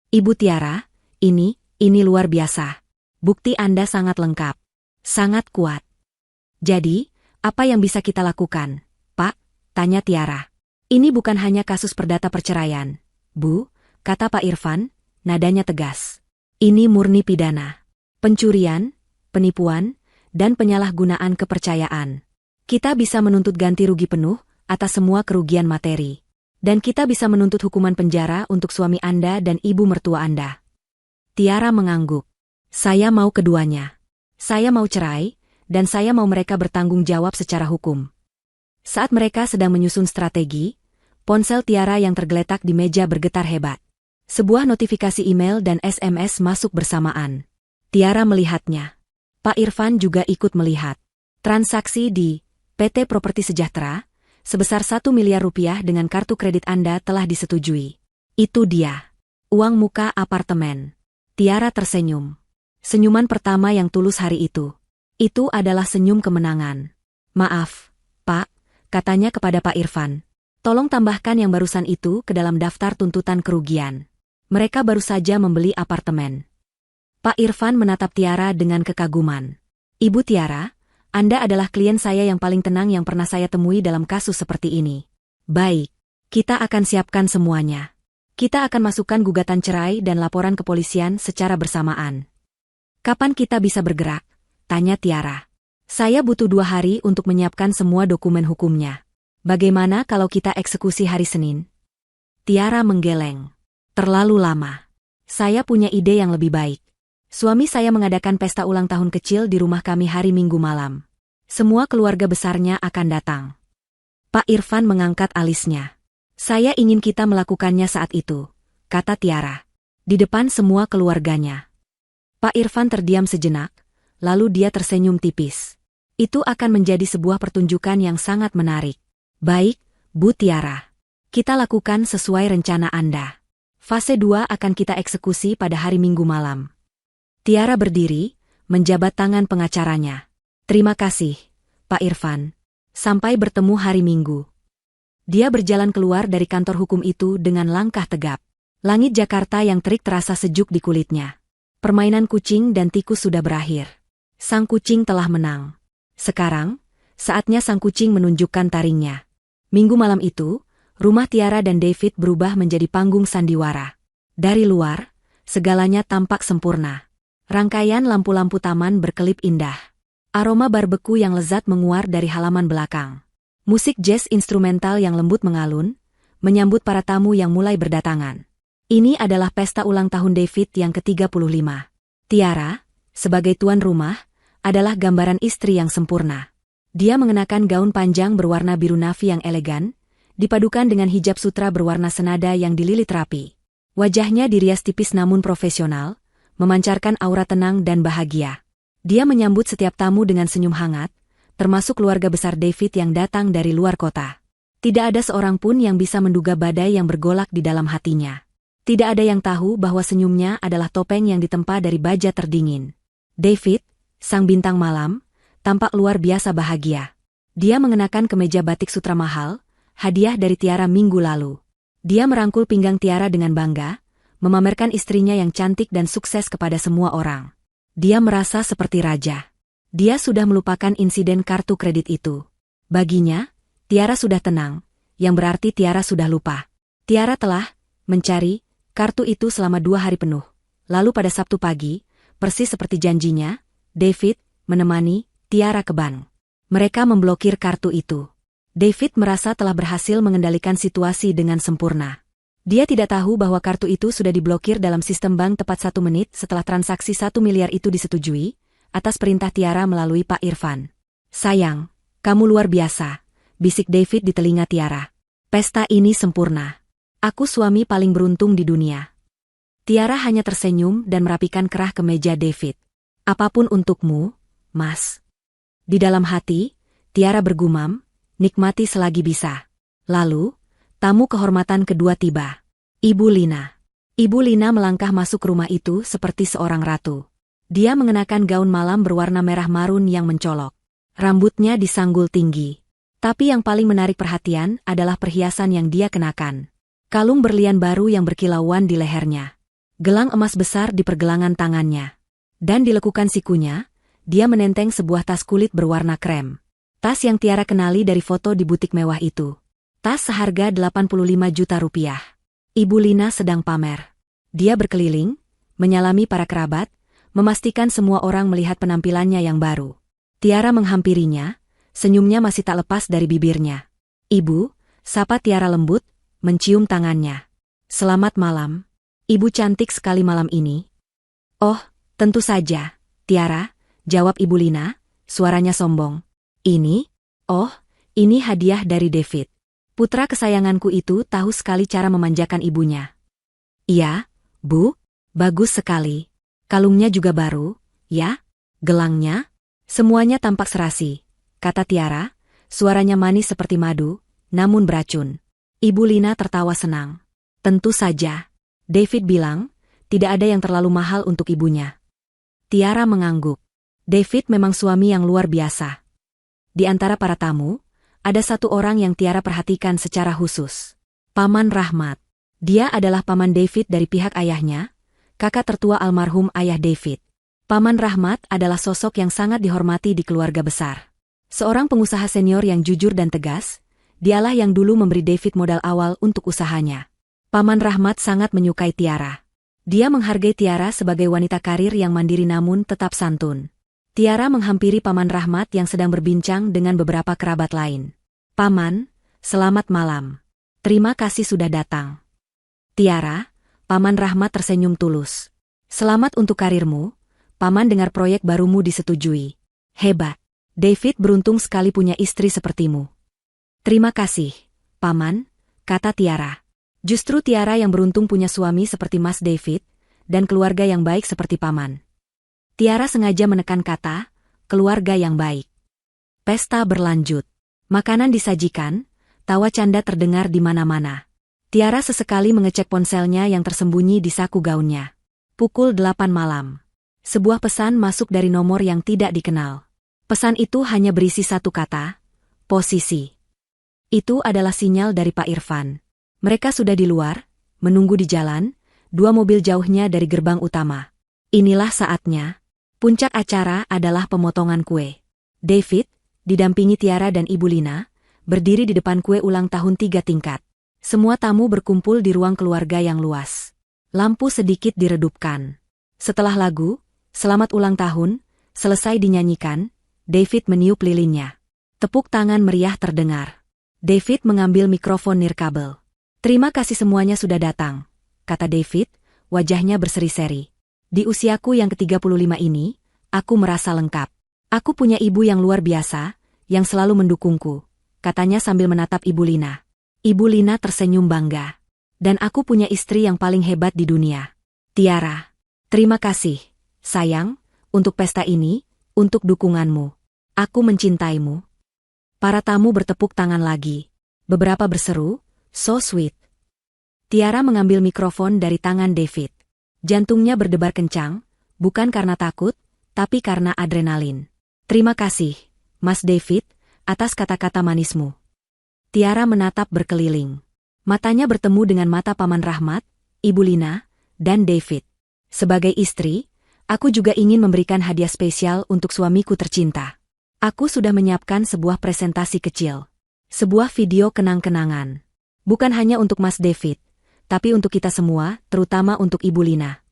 Ibu Tiara, ini luar biasa. Bukti Anda sangat lengkap. Sangat kuat. Jadi, apa yang bisa kita lakukan, Pak? Tanya Tiara. Ini bukan hanya kasus perdata perceraian, Bu, kata Pak Irfan, nadanya tegas. Ini murni pidana. Pencurian, penipuan, dan penyalahgunaan kepercayaan. Kita bisa menuntut ganti rugi penuh atas semua kerugian materi. Dan kita bisa menuntut hukuman penjara untuk suami Anda dan ibu mertua Anda. Tiara mengangguk. Saya mau keduanya. Saya mau cerai, dan saya mau mereka bertanggung jawab secara hukum. Saat mereka sedang menyusun strategi, ponsel Tiara yang tergeletak di meja bergetar hebat. Sebuah notifikasi email dan SMS masuk bersamaan. Tiara melihatnya. Pak Irfan juga ikut melihat. Transaksi di PT Properti Sejahtera sebesar 1 miliar rupiah dengan kartu kredit Anda telah disetujui. Itu dia. Uang muka apartemen. Tiara tersenyum. Senyuman pertama yang tulus hari itu. Itu adalah senyum kemenangan. Maaf, Pak, katanya kepada Pak Irfan. Tolong tambahkan yang barusan itu ke dalam daftar tuntutan kerugian. Mereka baru saja membeli apartemen. Pak Irfan menatap Tiara dengan kekaguman. Ibu Tiara, Anda adalah klien saya yang paling tenang yang pernah saya temui dalam kasus seperti ini. Baik, kita akan siapkan semuanya. Kita akan masukkan gugatan cerai dan laporan kepolisian secara bersamaan. Kapan kita bisa bergerak? Tanya Tiara. Saya butuh 2 hari untuk menyiapkan semua dokumen hukumnya. Bagaimana kalau kita eksekusi hari Senin? Tiara menggeleng. Terlalu lama. Saya punya ide yang lebih baik. Suami saya mengadakan pesta ulang tahun kecil di rumah kami hari Minggu malam. Semua keluarga besarnya akan datang. Pak Irfan mengangkat alisnya. Saya ingin kita melakukannya saat itu, kata Tiara. Di depan semua keluarganya. Pak Irfan terdiam sejenak, lalu dia tersenyum tipis. Itu akan menjadi sebuah pertunjukan yang sangat menarik. Baik, Bu Tiara. Kita lakukan sesuai rencana Anda. Fase 2 akan kita eksekusi pada hari Minggu malam. Tiara berdiri, menjabat tangan pengacaranya. Terima kasih, Pak Irfan. Sampai bertemu hari Minggu. Dia berjalan keluar dari kantor hukum itu dengan langkah tegap. Langit Jakarta yang terik terasa sejuk di kulitnya. Permainan kucing dan tikus sudah berakhir. Sang kucing telah menang. Sekarang, saatnya sang kucing menunjukkan taringnya. Minggu malam itu, rumah Tiara dan David berubah menjadi panggung sandiwara. Dari luar, segalanya tampak sempurna. Rangkaian lampu-lampu taman berkelip indah. Aroma barbeku yang lezat menguar dari halaman belakang. Musik jazz instrumental yang lembut mengalun, menyambut para tamu yang mulai berdatangan. Ini adalah pesta ulang tahun David yang ke-35. Tiara, sebagai tuan rumah, adalah gambaran istri yang sempurna. Dia mengenakan gaun panjang berwarna biru navy yang elegan, dipadukan dengan hijab sutra berwarna senada yang dililit rapi. Wajahnya dirias tipis namun profesional, memancarkan aura tenang dan bahagia. Dia menyambut setiap tamu dengan senyum hangat, termasuk keluarga besar David yang datang dari luar kota. Tidak ada seorang pun yang bisa menduga badai yang bergolak di dalam hatinya. Tidak ada yang tahu bahwa senyumnya adalah topeng yang ditempa dari baja terdingin. David, sang bintang malam, tampak luar biasa bahagia. Dia mengenakan kemeja batik sutra mahal, hadiah dari Tiara minggu lalu. Dia merangkul pinggang Tiara dengan bangga, memamerkan istrinya yang cantik dan sukses kepada semua orang. Dia merasa seperti raja. Dia sudah melupakan insiden kartu kredit itu. Baginya, Tiara sudah tenang, yang berarti Tiara sudah lupa. Tiara telah mencari kartu itu selama 2 hari penuh. Lalu pada Sabtu pagi, persis seperti janjinya, David menemani Tiara ke bank. Mereka memblokir kartu itu. David merasa telah berhasil mengendalikan situasi dengan sempurna. Dia tidak tahu bahwa kartu itu sudah diblokir dalam sistem bank tepat 1 menit setelah transaksi 1 miliar itu disetujui, atas perintah Tiara melalui Pak Irfan. Sayang, kamu luar biasa, bisik David di telinga Tiara. Pesta ini sempurna. Aku suami paling beruntung di dunia. Tiara hanya tersenyum dan merapikan kerah kemeja David. Apapun untukmu, Mas. Di dalam hati, Tiara bergumam, nikmati selagi bisa. Lalu, tamu kehormatan kedua tiba. Ibu Lina. Ibu Lina melangkah masuk rumah itu seperti seorang ratu. Dia mengenakan gaun malam berwarna merah marun yang mencolok. Rambutnya disanggul tinggi. Tapi yang paling menarik perhatian adalah perhiasan yang dia kenakan. Kalung berlian baru yang berkilauan di lehernya. Gelang emas besar di pergelangan tangannya. Dan di lekukan sikunya, dia menenteng sebuah tas kulit berwarna krem. Tas yang Tiara kenali dari foto di butik mewah itu. Tas seharga 85 juta rupiah. Ibu Lina sedang pamer. Dia berkeliling, menyalami para kerabat, memastikan semua orang melihat penampilannya yang baru. Tiara menghampirinya, senyumnya masih tak lepas dari bibirnya. Ibu, sapa Tiara lembut, mencium tangannya. Selamat malam. Ibu cantik sekali malam ini. Oh, tentu saja, Tiara, jawab Ibu Lina, suaranya sombong. Ini? Oh, ini hadiah dari David. Putra kesayanganku itu tahu sekali cara memanjakan ibunya. Iya, Bu, bagus sekali. Kalungnya juga baru, ya? Gelangnya? Semuanya tampak serasi, kata Tiara, suaranya manis seperti madu, namun beracun. Ibu Lina tertawa senang. Tentu saja. David bilang, tidak ada yang terlalu mahal untuk ibunya. Tiara mengangguk. David memang suami yang luar biasa. Di antara para tamu, ada satu orang yang Tiara perhatikan secara khusus. Paman Rahmat. Dia adalah paman David dari pihak ayahnya, kakak tertua almarhum ayah David. Paman Rahmat adalah sosok yang sangat dihormati di keluarga besar. Seorang pengusaha senior yang jujur dan tegas, Dialah yang dulu memberi David modal awal untuk usahanya. Paman Rahmat sangat menyukai Tiara. Dia menghargai Tiara sebagai wanita karir yang mandiri namun tetap santun. Tiara menghampiri Paman Rahmat yang sedang berbincang dengan beberapa kerabat lain. "Paman, selamat malam. Terima kasih sudah datang." "Tiara," Paman Rahmat tersenyum tulus. "Selamat untuk karirmu. Paman dengar proyek barumu disetujui. Hebat. David beruntung sekali punya istri sepertimu." "Terima kasih, Paman," kata Tiara. Justru Tiara yang beruntung punya suami seperti Mas David, dan keluarga yang baik seperti Paman. Tiara sengaja menekan kata, keluarga yang baik. Pesta berlanjut. Makanan disajikan, tawa canda terdengar di mana-mana. Tiara sesekali mengecek ponselnya yang tersembunyi di saku gaunnya. Pukul 8 malam. Sebuah pesan masuk dari nomor yang tidak dikenal. Pesan itu hanya berisi satu kata, posisi. Itu adalah sinyal dari Pak Irfan. Mereka sudah di luar, menunggu di jalan, 2 mobil jauhnya dari gerbang utama. Inilah saatnya. Puncak acara adalah pemotongan kue. David, didampingi Tiara dan Ibu Lina, berdiri di depan kue ulang tahun 3 tingkat. Semua tamu berkumpul di ruang keluarga yang luas. Lampu sedikit diredupkan. Setelah lagu, "Selamat ulang tahun," selesai dinyanyikan, David meniup lilinnya. Tepuk tangan meriah terdengar. David mengambil mikrofon nirkabel. "Terima kasih semuanya sudah datang," kata David, wajahnya berseri-seri. "Di usiaku yang ke-35 ini, aku merasa lengkap. Aku punya ibu yang luar biasa, yang selalu mendukungku," katanya sambil menatap Ibu Lina. Ibu Lina tersenyum bangga. "Dan aku punya istri yang paling hebat di dunia. Tiara. Terima kasih, sayang, untuk pesta ini, untuk dukunganmu. Aku mencintaimu." Para tamu bertepuk tangan lagi. Beberapa berseru, "So sweet." Tiara mengambil mikrofon dari tangan David. Jantungnya berdebar kencang, bukan karena takut, tapi karena adrenalin. "Terima kasih, Mas David, atas kata-kata manismu." Tiara menatap berkeliling. Matanya bertemu dengan mata Paman Rahmat, Ibu Lina, dan David. "Sebagai istri, aku juga ingin memberikan hadiah spesial untuk suamiku tercinta. Aku sudah menyiapkan sebuah presentasi kecil. Sebuah video kenang-kenangan. Bukan hanya untuk Mas David, tapi untuk kita semua, terutama untuk Ibu Lina."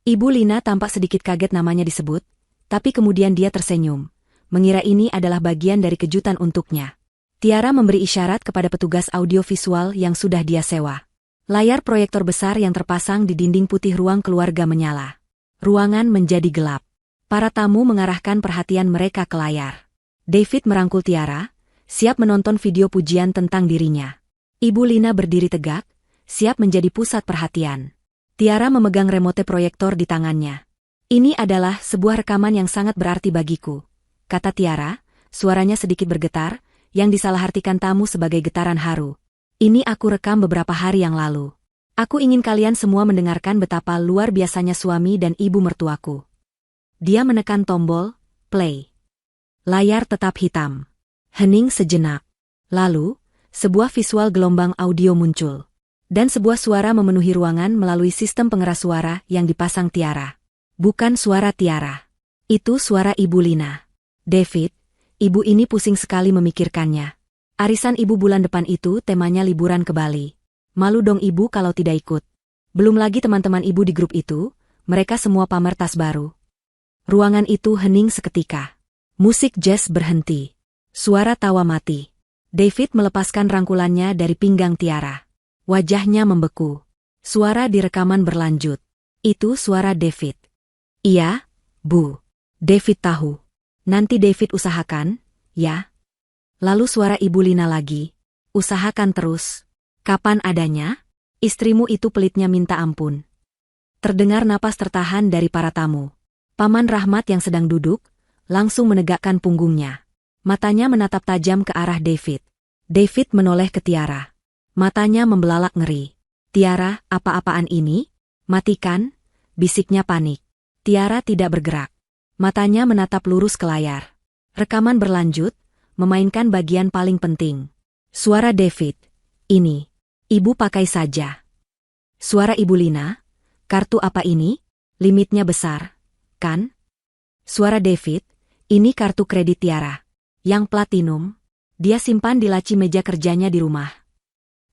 Ibu Lina tampak sedikit kaget namanya disebut, tapi kemudian dia tersenyum, mengira ini adalah bagian dari kejutan untuknya. Tiara memberi isyarat kepada petugas audiovisual yang sudah dia sewa. Layar proyektor besar yang terpasang di dinding putih ruang keluarga menyala. Ruangan menjadi gelap. Para tamu mengarahkan perhatian mereka ke layar. David merangkul Tiara, siap menonton video pujian tentang dirinya. Ibu Lina berdiri tegak, siap menjadi pusat perhatian. Tiara memegang remote proyektor di tangannya. "Ini adalah sebuah rekaman yang sangat berarti bagiku," kata Tiara, suaranya sedikit bergetar, yang disalahartikan tamu sebagai getaran haru. "Ini aku rekam beberapa hari yang lalu. Aku ingin kalian semua mendengarkan betapa luar biasanya suami dan ibu mertuaku." Dia menekan tombol play. Layar tetap hitam. Hening sejenak. Lalu, sebuah visual gelombang audio muncul. Dan sebuah suara memenuhi ruangan melalui sistem pengeras suara yang dipasang Tiara. Bukan suara Tiara. Itu suara Ibu Lina. "David, ibu ini pusing sekali memikirkannya. Arisan ibu bulan depan itu temanya liburan ke Bali. Malu dong ibu kalau tidak ikut. Belum lagi teman-teman ibu di grup itu, mereka semua pamer tas baru." Ruangan itu hening seketika. Musik jazz berhenti. Suara tawa mati. David melepaskan rangkulannya dari pinggang Tiara. Wajahnya membeku. Suara di rekaman berlanjut. "Itu suara David." "Iya, Bu. David tahu. Nanti David usahakan, ya." Lalu suara Ibu Lina lagi. "Usahakan terus. Kapan adanya? Istrimu itu pelitnya minta ampun." Terdengar napas tertahan dari para tamu. Paman Rahmat yang sedang duduk, langsung menegakkan punggungnya. Matanya menatap tajam ke arah David. David menoleh ke Tiara. Matanya membelalak ngeri. "Tiara, apa-apaan ini? Matikan," bisiknya panik. Tiara tidak bergerak. Matanya menatap lurus ke layar. Rekaman berlanjut, memainkan bagian paling penting. Suara David. "Ini. Ibu pakai saja." Suara Ibu Lina. "Kartu apa ini? Limitnya besar, kan?" Suara David. "Ini kartu kredit Tiara. Yang platinum." Dia simpan di laci meja kerjanya di rumah.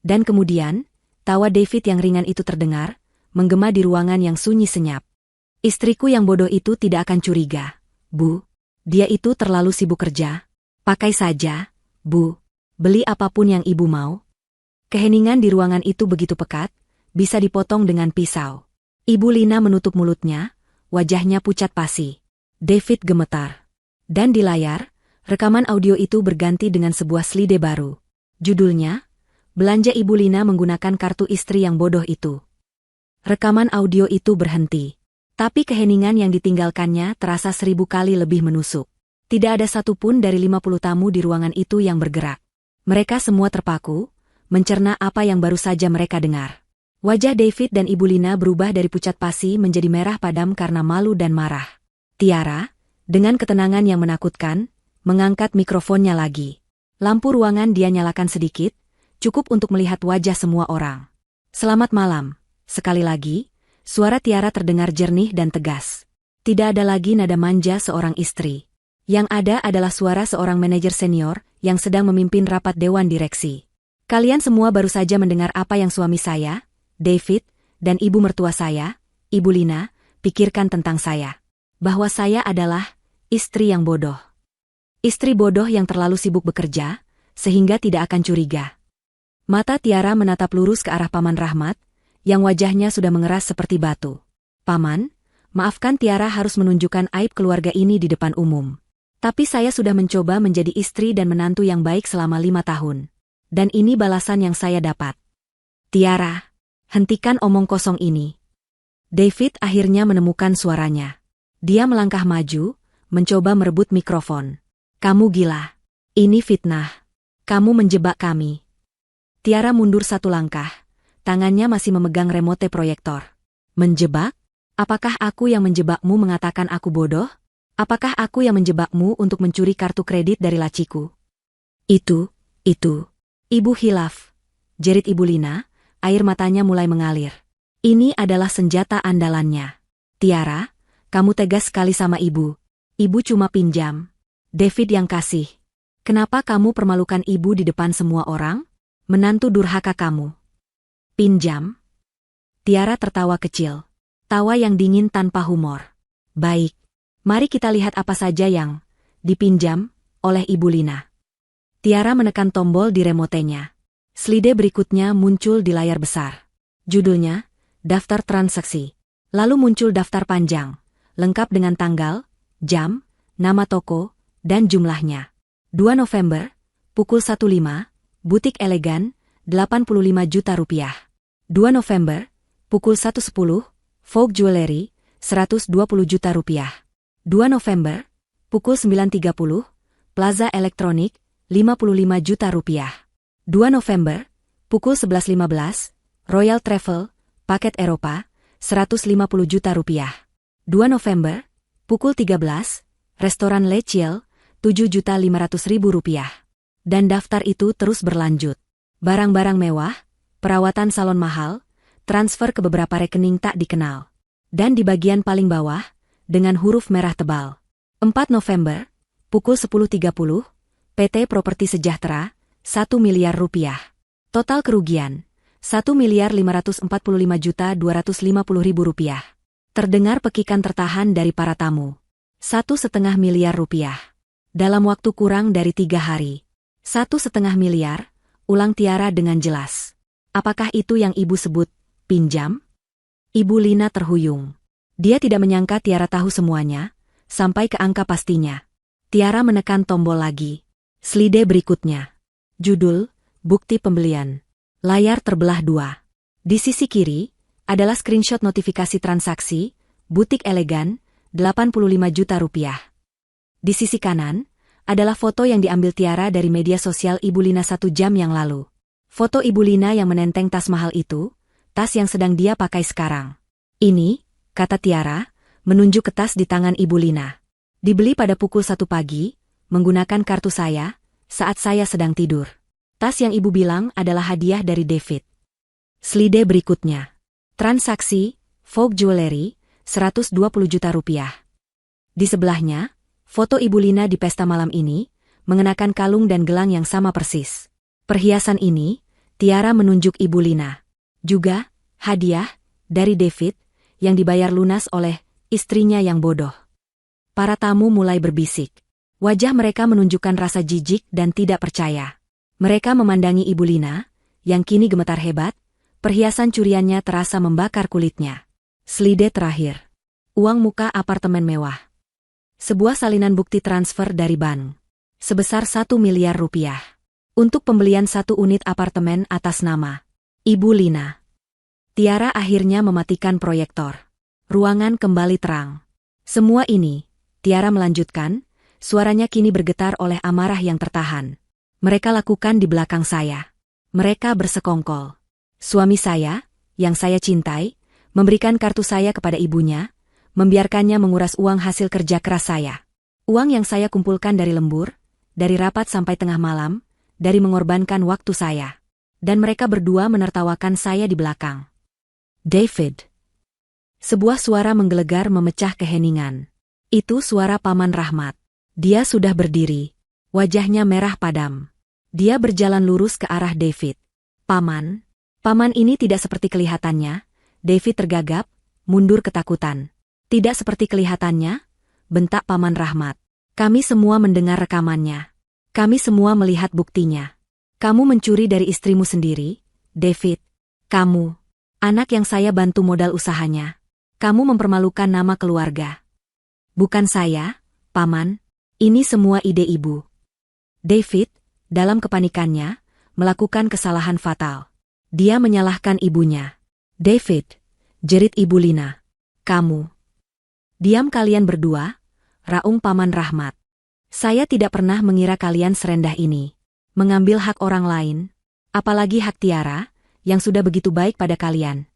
Dan kemudian, tawa David yang ringan itu terdengar, menggema di ruangan yang sunyi senyap. Istriku yang bodoh itu tidak akan curiga, Bu. Dia itu terlalu sibuk kerja. Pakai saja, Bu. Beli apapun yang Ibu mau. Keheningan di ruangan itu begitu pekat, bisa dipotong dengan pisau. Ibu Lina menutup mulutnya, wajahnya pucat pasi. David gemetar. Dan di layar, rekaman audio itu berganti dengan sebuah slide baru. Judulnya, Belanja Ibu Lina menggunakan kartu istri yang bodoh itu. Rekaman audio itu berhenti. Tapi keheningan yang ditinggalkannya terasa 1000 kali lebih menusuk. Tidak ada satupun dari 50 tamu di ruangan itu yang bergerak. Mereka semua terpaku, mencerna apa yang baru saja mereka dengar. Wajah David dan Ibu Lina berubah dari pucat pasi menjadi merah padam karena malu dan marah. Tiara, dengan ketenangan yang menakutkan, mengangkat mikrofonnya lagi. Lampu ruangan dia nyalakan sedikit, cukup untuk melihat wajah semua orang. Selamat malam, sekali lagi. Suara Tiara terdengar jernih dan tegas. Tidak ada lagi nada manja seorang istri. Yang ada adalah suara seorang manajer senior yang sedang memimpin rapat dewan direksi. Kalian semua baru saja mendengar apa yang suami saya, David, dan ibu mertua saya, Ibu Lina, pikirkan tentang saya. Bahwa saya adalah istri yang bodoh. Istri bodoh yang terlalu sibuk bekerja, sehingga tidak akan curiga. Mata Tiara menatap lurus ke arah Paman Rahmat, yang wajahnya sudah mengeras seperti batu. Paman, maafkan Tiara harus menunjukkan aib keluarga ini di depan umum. Tapi saya sudah mencoba menjadi istri dan menantu yang baik selama 5 tahun. Dan ini balasan yang saya dapat. Tiara, hentikan omong kosong ini. David akhirnya menemukan suaranya. Dia melangkah maju, mencoba merebut mikrofon. Kamu gila. Ini fitnah. Kamu menjebak kami. Tiara mundur 1 langkah. Tangannya masih memegang remote proyektor. Menjebak? Apakah aku yang menjebakmu mengatakan aku bodoh? Apakah aku yang menjebakmu untuk mencuri kartu kredit dari laciku? Itu. Ibu hilaf. Jerit Ibu Lina, air matanya mulai mengalir. Ini adalah senjata andalannya. Tiara, kamu tegas sekali sama ibu. Ibu cuma pinjam. David yang kasih. Kenapa kamu permalukan ibu di depan semua orang? Menantu durhaka kamu. Pinjam? Tiara tertawa kecil. Tawa yang dingin tanpa humor. Baik. Mari kita lihat apa saja yang dipinjam oleh Ibu Lina. Tiara menekan tombol di remotenya. Slide berikutnya muncul di layar besar. Judulnya, Daftar Transaksi. Lalu muncul daftar panjang, lengkap dengan tanggal, jam, nama toko, dan jumlahnya. 2 November, pukul 15, butik elegan, 85 juta rupiah. 2 November, pukul 1.10, Vogue Jewelry, 120 juta rupiah. 2 November, pukul 9.30, Plaza Elektronik, 55 juta rupiah. 2 November, pukul 11.15, Royal Travel, paket Eropa, 150 juta rupiah. 2 November, pukul 13, Restoran Le Ciel, 7.500.000 rupiah. Dan daftar itu terus berlanjut. Barang-barang mewah, perawatan salon mahal, transfer ke beberapa rekening tak dikenal. Dan di bagian paling bawah, dengan huruf merah tebal. 4 November, pukul 10.30, PT Properti Sejahtera, 1 miliar rupiah. Total kerugian, 1.545.250.000 rupiah. Terdengar pekikan tertahan dari para tamu. 1,5 miliar rupiah. Dalam waktu kurang dari 3 hari. 1,5 miliar, ulang Tiara dengan jelas. Apakah itu yang ibu sebut pinjam? Ibu Lina terhuyung. Dia tidak menyangka Tiara tahu semuanya, sampai ke angka pastinya. Tiara menekan tombol lagi. Slide berikutnya. Judul, Bukti Pembelian. Layar terbelah 2. Di sisi kiri, adalah screenshot notifikasi transaksi, butik elegan, 85 juta rupiah. Di sisi kanan, adalah foto yang diambil Tiara dari media sosial Ibu Lina 1 jam yang lalu. Foto Ibu Lina yang menenteng tas mahal itu, tas yang sedang dia pakai sekarang. Ini, kata Tiara, menunjuk ke tas di tangan Ibu Lina. Dibeli pada pukul 1 pagi, menggunakan kartu saya, saat saya sedang tidur. Tas yang ibu bilang adalah hadiah dari David. Slide berikutnya. Transaksi, Vogue Jewelry, 120 juta rupiah. Di sebelahnya, foto Ibu Lina di pesta malam ini, mengenakan kalung dan gelang yang sama persis. Perhiasan ini, Tiara menunjuk Ibu Lina. Juga, hadiah, dari David, yang dibayar lunas oleh istrinya yang bodoh. Para tamu mulai berbisik. Wajah mereka menunjukkan rasa jijik dan tidak percaya. Mereka memandangi Ibu Lina, yang kini gemetar hebat, perhiasan curiannya terasa membakar kulitnya. Slide terakhir. Uang muka apartemen mewah. Sebuah salinan bukti transfer dari bank. Sebesar 1 miliar rupiah. Untuk pembelian 1 unit apartemen atas nama Ibu Lina. Tiara akhirnya mematikan proyektor. Ruangan kembali terang. Semua ini, Tiara melanjutkan, suaranya kini bergetar oleh amarah yang tertahan. Mereka lakukan di belakang saya. Mereka bersekongkol. Suami saya, yang saya cintai, memberikan kartu saya kepada ibunya, membiarkannya menguras uang hasil kerja keras saya. Uang yang saya kumpulkan dari lembur, dari rapat sampai tengah malam, dari mengorbankan waktu saya. Dan mereka berdua menertawakan saya di belakang. David. Sebuah suara menggelegar memecah keheningan. Itu suara Paman Rahmat. Dia sudah berdiri. Wajahnya merah padam. Dia berjalan lurus ke arah David. Paman. Paman ini tidak seperti kelihatannya. David tergagap, mundur ketakutan. Tidak seperti kelihatannya, bentak Paman Rahmat. Kami semua mendengar rekamannya. Kami semua melihat buktinya. Kamu mencuri dari istrimu sendiri, David. Kamu, anak yang saya bantu modal usahanya. Kamu mempermalukan nama keluarga. Bukan saya, Paman. Ini semua ide ibu. David, dalam kepanikannya, melakukan kesalahan fatal. Dia menyalahkan ibunya. David, jerit Ibu Lina. Kamu. Diam kalian berdua, raung Paman Rahmat. Saya tidak pernah mengira kalian serendah ini. Mengambil hak orang lain, apalagi hak Tiara, yang sudah begitu baik pada kalian.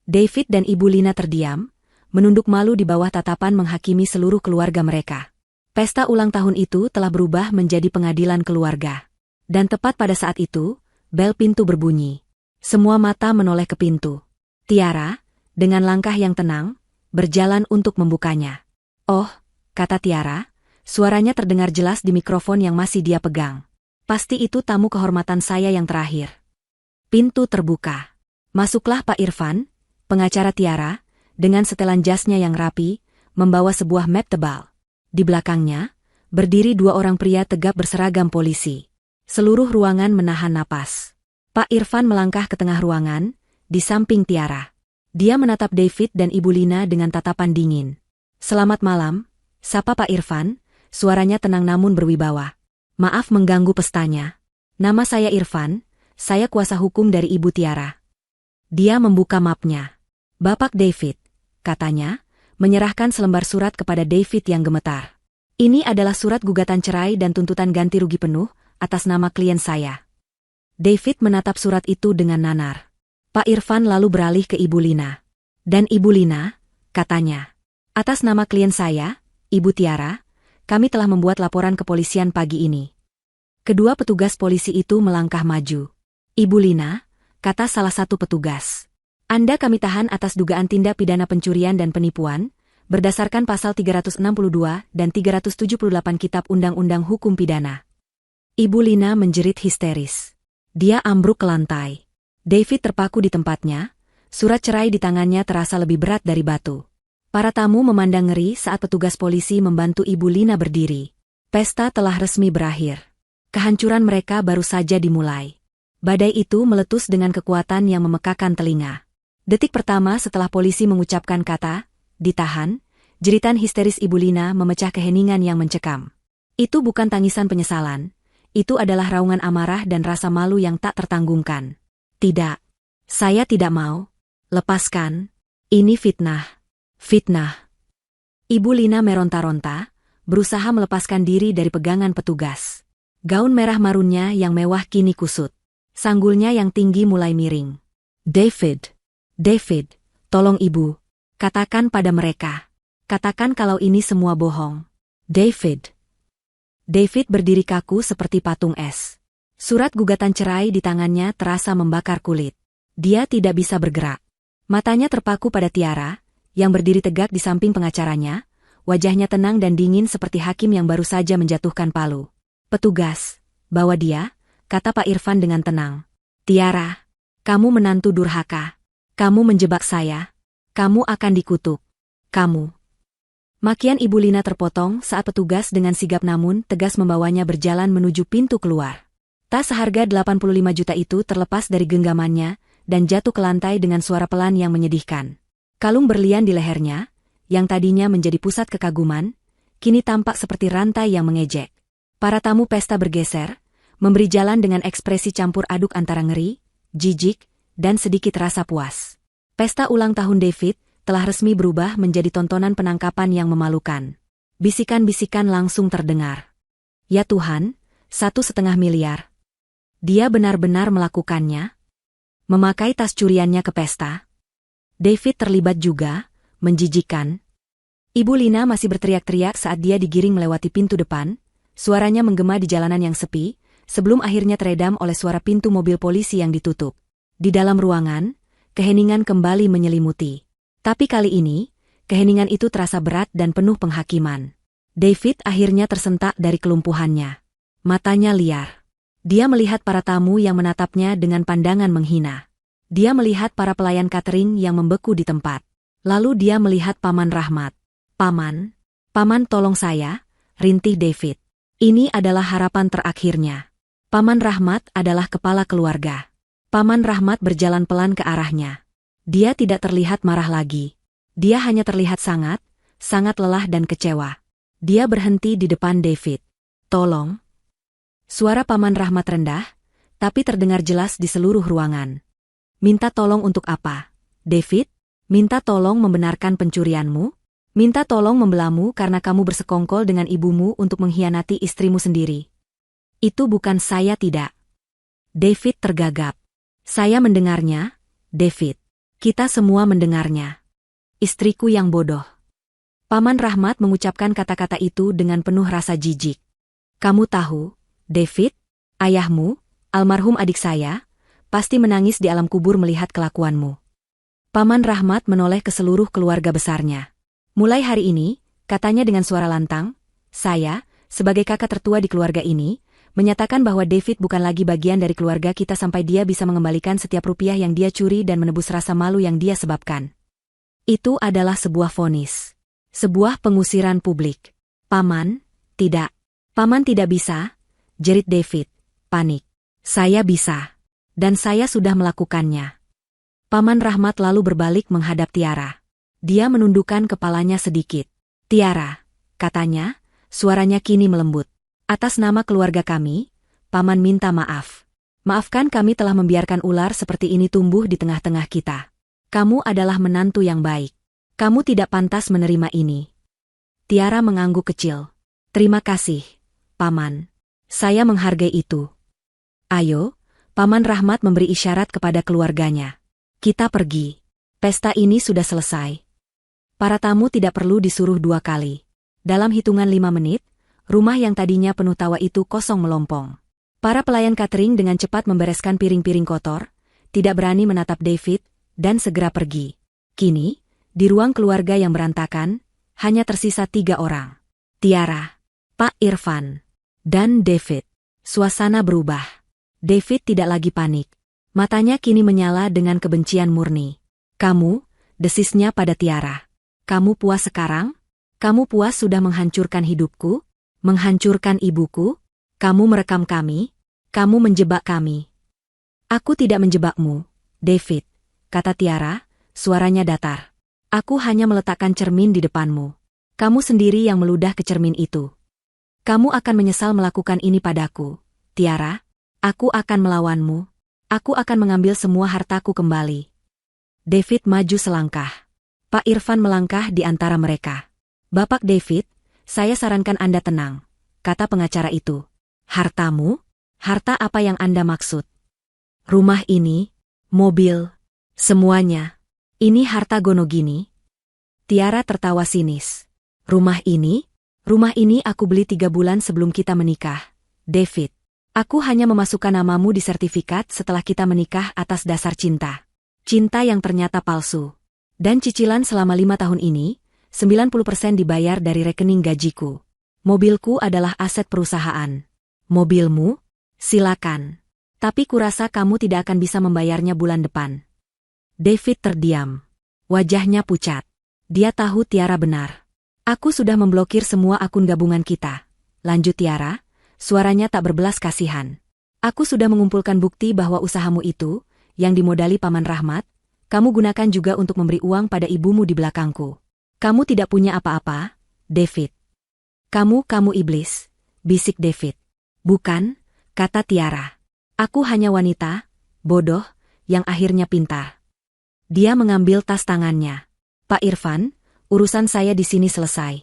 David dan Ibu Lina terdiam, menunduk malu di bawah tatapan menghakimi seluruh keluarga mereka. Pesta ulang tahun itu telah berubah menjadi pengadilan keluarga. Dan tepat pada saat itu, bel pintu berbunyi. Semua mata menoleh ke pintu. Tiara, dengan langkah yang tenang, berjalan untuk membukanya. Oh, kata Tiara, suaranya terdengar jelas di mikrofon yang masih dia pegang. Pasti itu tamu kehormatan saya yang terakhir. Pintu terbuka. Masuklah Pak Irfan, pengacara Tiara, dengan setelan jasnya yang rapi, membawa sebuah map tebal. Di belakangnya, berdiri 2 orang pria tegap berseragam polisi. Seluruh ruangan menahan napas. Pak Irfan melangkah ke tengah ruangan, di samping Tiara. Dia menatap David dan Ibu Lina dengan tatapan dingin. Selamat malam, sapa Pak Irfan, suaranya tenang namun berwibawa. Maaf mengganggu pestanya. Nama saya Irfan, saya kuasa hukum dari Ibu Tiara. Dia membuka mapnya. Bapak David, katanya, menyerahkan selembar surat kepada David yang gemetar. Ini adalah surat gugatan cerai dan tuntutan ganti rugi penuh atas nama klien saya. David menatap surat itu dengan nanar. Pak Irfan lalu beralih ke Ibu Lina. Dan Ibu Lina, katanya, atas nama klien saya, Ibu Tiara, kami telah membuat laporan kepolisian pagi ini. Kedua petugas polisi itu melangkah maju. Ibu Lina, kata salah satu petugas. Anda kami tahan atas dugaan tindak pidana pencurian dan penipuan, berdasarkan pasal 362 dan 378 Kitab Undang-Undang Hukum Pidana. Ibu Lina menjerit histeris. Dia ambruk ke lantai. David terpaku di tempatnya, surat cerai di tangannya terasa lebih berat dari batu. Para tamu memandang ngeri saat petugas polisi membantu Ibu Lina berdiri. Pesta telah resmi berakhir. Kehancuran mereka baru saja dimulai. Badai itu meletus dengan kekuatan yang memekakan telinga. Detik pertama setelah polisi mengucapkan kata, ditahan, jeritan histeris Ibu Lina memecah keheningan yang mencekam. Itu bukan tangisan penyesalan, itu adalah raungan amarah dan rasa malu yang tak tertanggungkan. Tidak. Saya tidak mau. Lepaskan. Ini fitnah. Fitnah. Ibu Lina meronta-ronta, berusaha melepaskan diri dari pegangan petugas. Gaun merah marunnya yang mewah kini kusut. Sanggulnya yang tinggi mulai miring. David. David, tolong ibu. Katakan pada mereka. Katakan kalau ini semua bohong. David. David berdiri kaku seperti patung es. Surat gugatan cerai di tangannya terasa membakar kulit. Dia tidak bisa bergerak. Matanya terpaku pada Tiara, yang berdiri tegak di samping pengacaranya, wajahnya tenang dan dingin seperti hakim yang baru saja menjatuhkan palu. Petugas, bawa dia, kata Pak Irfan dengan tenang. Tiara, kamu menantu durhaka. Kamu menjebak saya. Kamu akan dikutuk. Kamu. Makian Ibu Lina terpotong saat petugas dengan sigap namun tegas membawanya berjalan menuju pintu keluar. Tas seharga 85 juta itu terlepas dari genggamannya dan jatuh ke lantai dengan suara pelan yang menyedihkan. Kalung berlian di lehernya, yang tadinya menjadi pusat kekaguman, kini tampak seperti rantai yang mengejek. Para tamu pesta bergeser, memberi jalan dengan ekspresi campur aduk antara ngeri, jijik, dan sedikit rasa puas. Pesta ulang tahun David telah resmi berubah menjadi tontonan penangkapan yang memalukan. Bisikan-bisikan langsung terdengar. Ya Tuhan, 1,5 miliar. Dia benar-benar melakukannya? Memakai tas curiannya ke pesta? David terlibat juga, menjijikan. Ibu Lina masih berteriak-teriak saat dia digiring melewati pintu depan, suaranya menggema di jalanan yang sepi, sebelum akhirnya teredam oleh suara pintu mobil polisi yang ditutup. Di dalam ruangan, keheningan kembali menyelimuti. Tapi kali ini, keheningan itu terasa berat dan penuh penghakiman. David akhirnya tersentak dari kelumpuhannya. Matanya liar. Dia melihat para tamu yang menatapnya dengan pandangan menghina. Dia melihat para pelayan catering yang membeku di tempat. Lalu dia melihat Paman Rahmat. Paman tolong saya, rintih David. Ini adalah harapan terakhirnya. Paman Rahmat adalah kepala keluarga. Paman Rahmat berjalan pelan ke arahnya. Dia tidak terlihat marah lagi. Dia hanya terlihat sangat lelah dan kecewa. Dia berhenti di depan David. Tolong. Suara Paman Rahmat rendah, tapi terdengar jelas di seluruh ruangan. Minta tolong untuk apa, David? Minta tolong membenarkan pencurianmu? Minta tolong membelamu karena kamu bersekongkol dengan ibumu untuk mengkhianati istrimu sendiri. Itu bukan saya tidak. David tergagap. Saya mendengarnya, David. Kita semua mendengarnya. Istriku yang bodoh. Paman Rahmat mengucapkan kata-kata itu dengan penuh rasa jijik. Kamu tahu, David, ayahmu, almarhum adik saya, pasti menangis di alam kubur melihat kelakuanmu. Paman Rahmat menoleh ke seluruh keluarga besarnya. Mulai hari ini, katanya dengan suara lantang, saya, sebagai kakak tertua di keluarga ini, menyatakan bahwa David bukan lagi bagian dari keluarga kita sampai dia bisa mengembalikan setiap rupiah yang dia curi dan menebus rasa malu yang dia sebabkan. Itu adalah sebuah vonis. Sebuah pengusiran publik. Paman, tidak. Paman tidak bisa, jerit David, panik. Saya bisa. Dan saya sudah melakukannya. Paman Rahmat lalu berbalik menghadap Tiara. Dia menundukkan kepalanya sedikit. Tiara, katanya, suaranya kini melembut. Atas nama keluarga kami, Paman minta maaf. Maafkan kami telah membiarkan ular seperti ini tumbuh di tengah-tengah kita. Kamu adalah menantu yang baik. Kamu tidak pantas menerima ini. Tiara mengangguk kecil. Terima kasih, Paman. Saya menghargai itu. Ayo, Paman Rahmat memberi isyarat kepada keluarganya. Kita pergi. Pesta ini sudah selesai. Para tamu tidak perlu disuruh 2 kali. Dalam hitungan 5 menit, rumah yang tadinya penuh tawa itu kosong melompong. Para pelayan catering dengan cepat membereskan piring-piring kotor, tidak berani menatap David, dan segera pergi. Kini, di ruang keluarga yang berantakan, hanya tersisa 3 orang. Tiara, Pak Irfan, dan David. Suasana berubah. David tidak lagi panik. Matanya kini menyala dengan kebencian murni. Kamu, desisnya pada Tiara. Kamu puas sekarang? Kamu puas sudah menghancurkan hidupku? Menghancurkan ibuku? Kamu merekam kami? Kamu menjebak kami. Aku tidak menjebakmu, David, kata Tiara, suaranya datar. Aku hanya meletakkan cermin di depanmu. Kamu sendiri yang meludah ke cermin itu. Kamu akan menyesal melakukan ini padaku, Tiara. Aku akan melawanmu. Aku akan mengambil semua hartaku kembali. David maju selangkah. Pak Irfan melangkah di antara mereka. Bapak David, saya sarankan Anda tenang, kata pengacara itu. Hartamu? Harta apa yang Anda maksud? Rumah ini, mobil, semuanya. Ini harta Gonogini? Tiara tertawa sinis. Rumah ini aku beli 3 bulan sebelum kita menikah, David. Aku hanya memasukkan namamu di sertifikat setelah kita menikah atas dasar cinta. Cinta yang ternyata palsu. Dan cicilan selama 5 tahun ini, 90% dibayar dari rekening gajiku. Mobilku adalah aset perusahaan. Mobilmu? Silakan. Tapi kurasa kamu tidak akan bisa membayarnya bulan depan. David terdiam. Wajahnya pucat. Dia tahu Tiara benar. Aku sudah memblokir semua akun gabungan kita. Lanjut Tiara, suaranya tak berbelas kasihan. Aku sudah mengumpulkan bukti bahwa usahamu itu, yang dimodali Paman Rahmat, kamu gunakan juga untuk memberi uang pada ibumu di belakangku. Kamu tidak punya apa-apa, David. Kamu iblis, bisik David. Bukan, kata Tiara. Aku hanya wanita, bodoh, yang akhirnya pintar. Dia mengambil tas tangannya. Pak Irfan, urusan saya di sini selesai.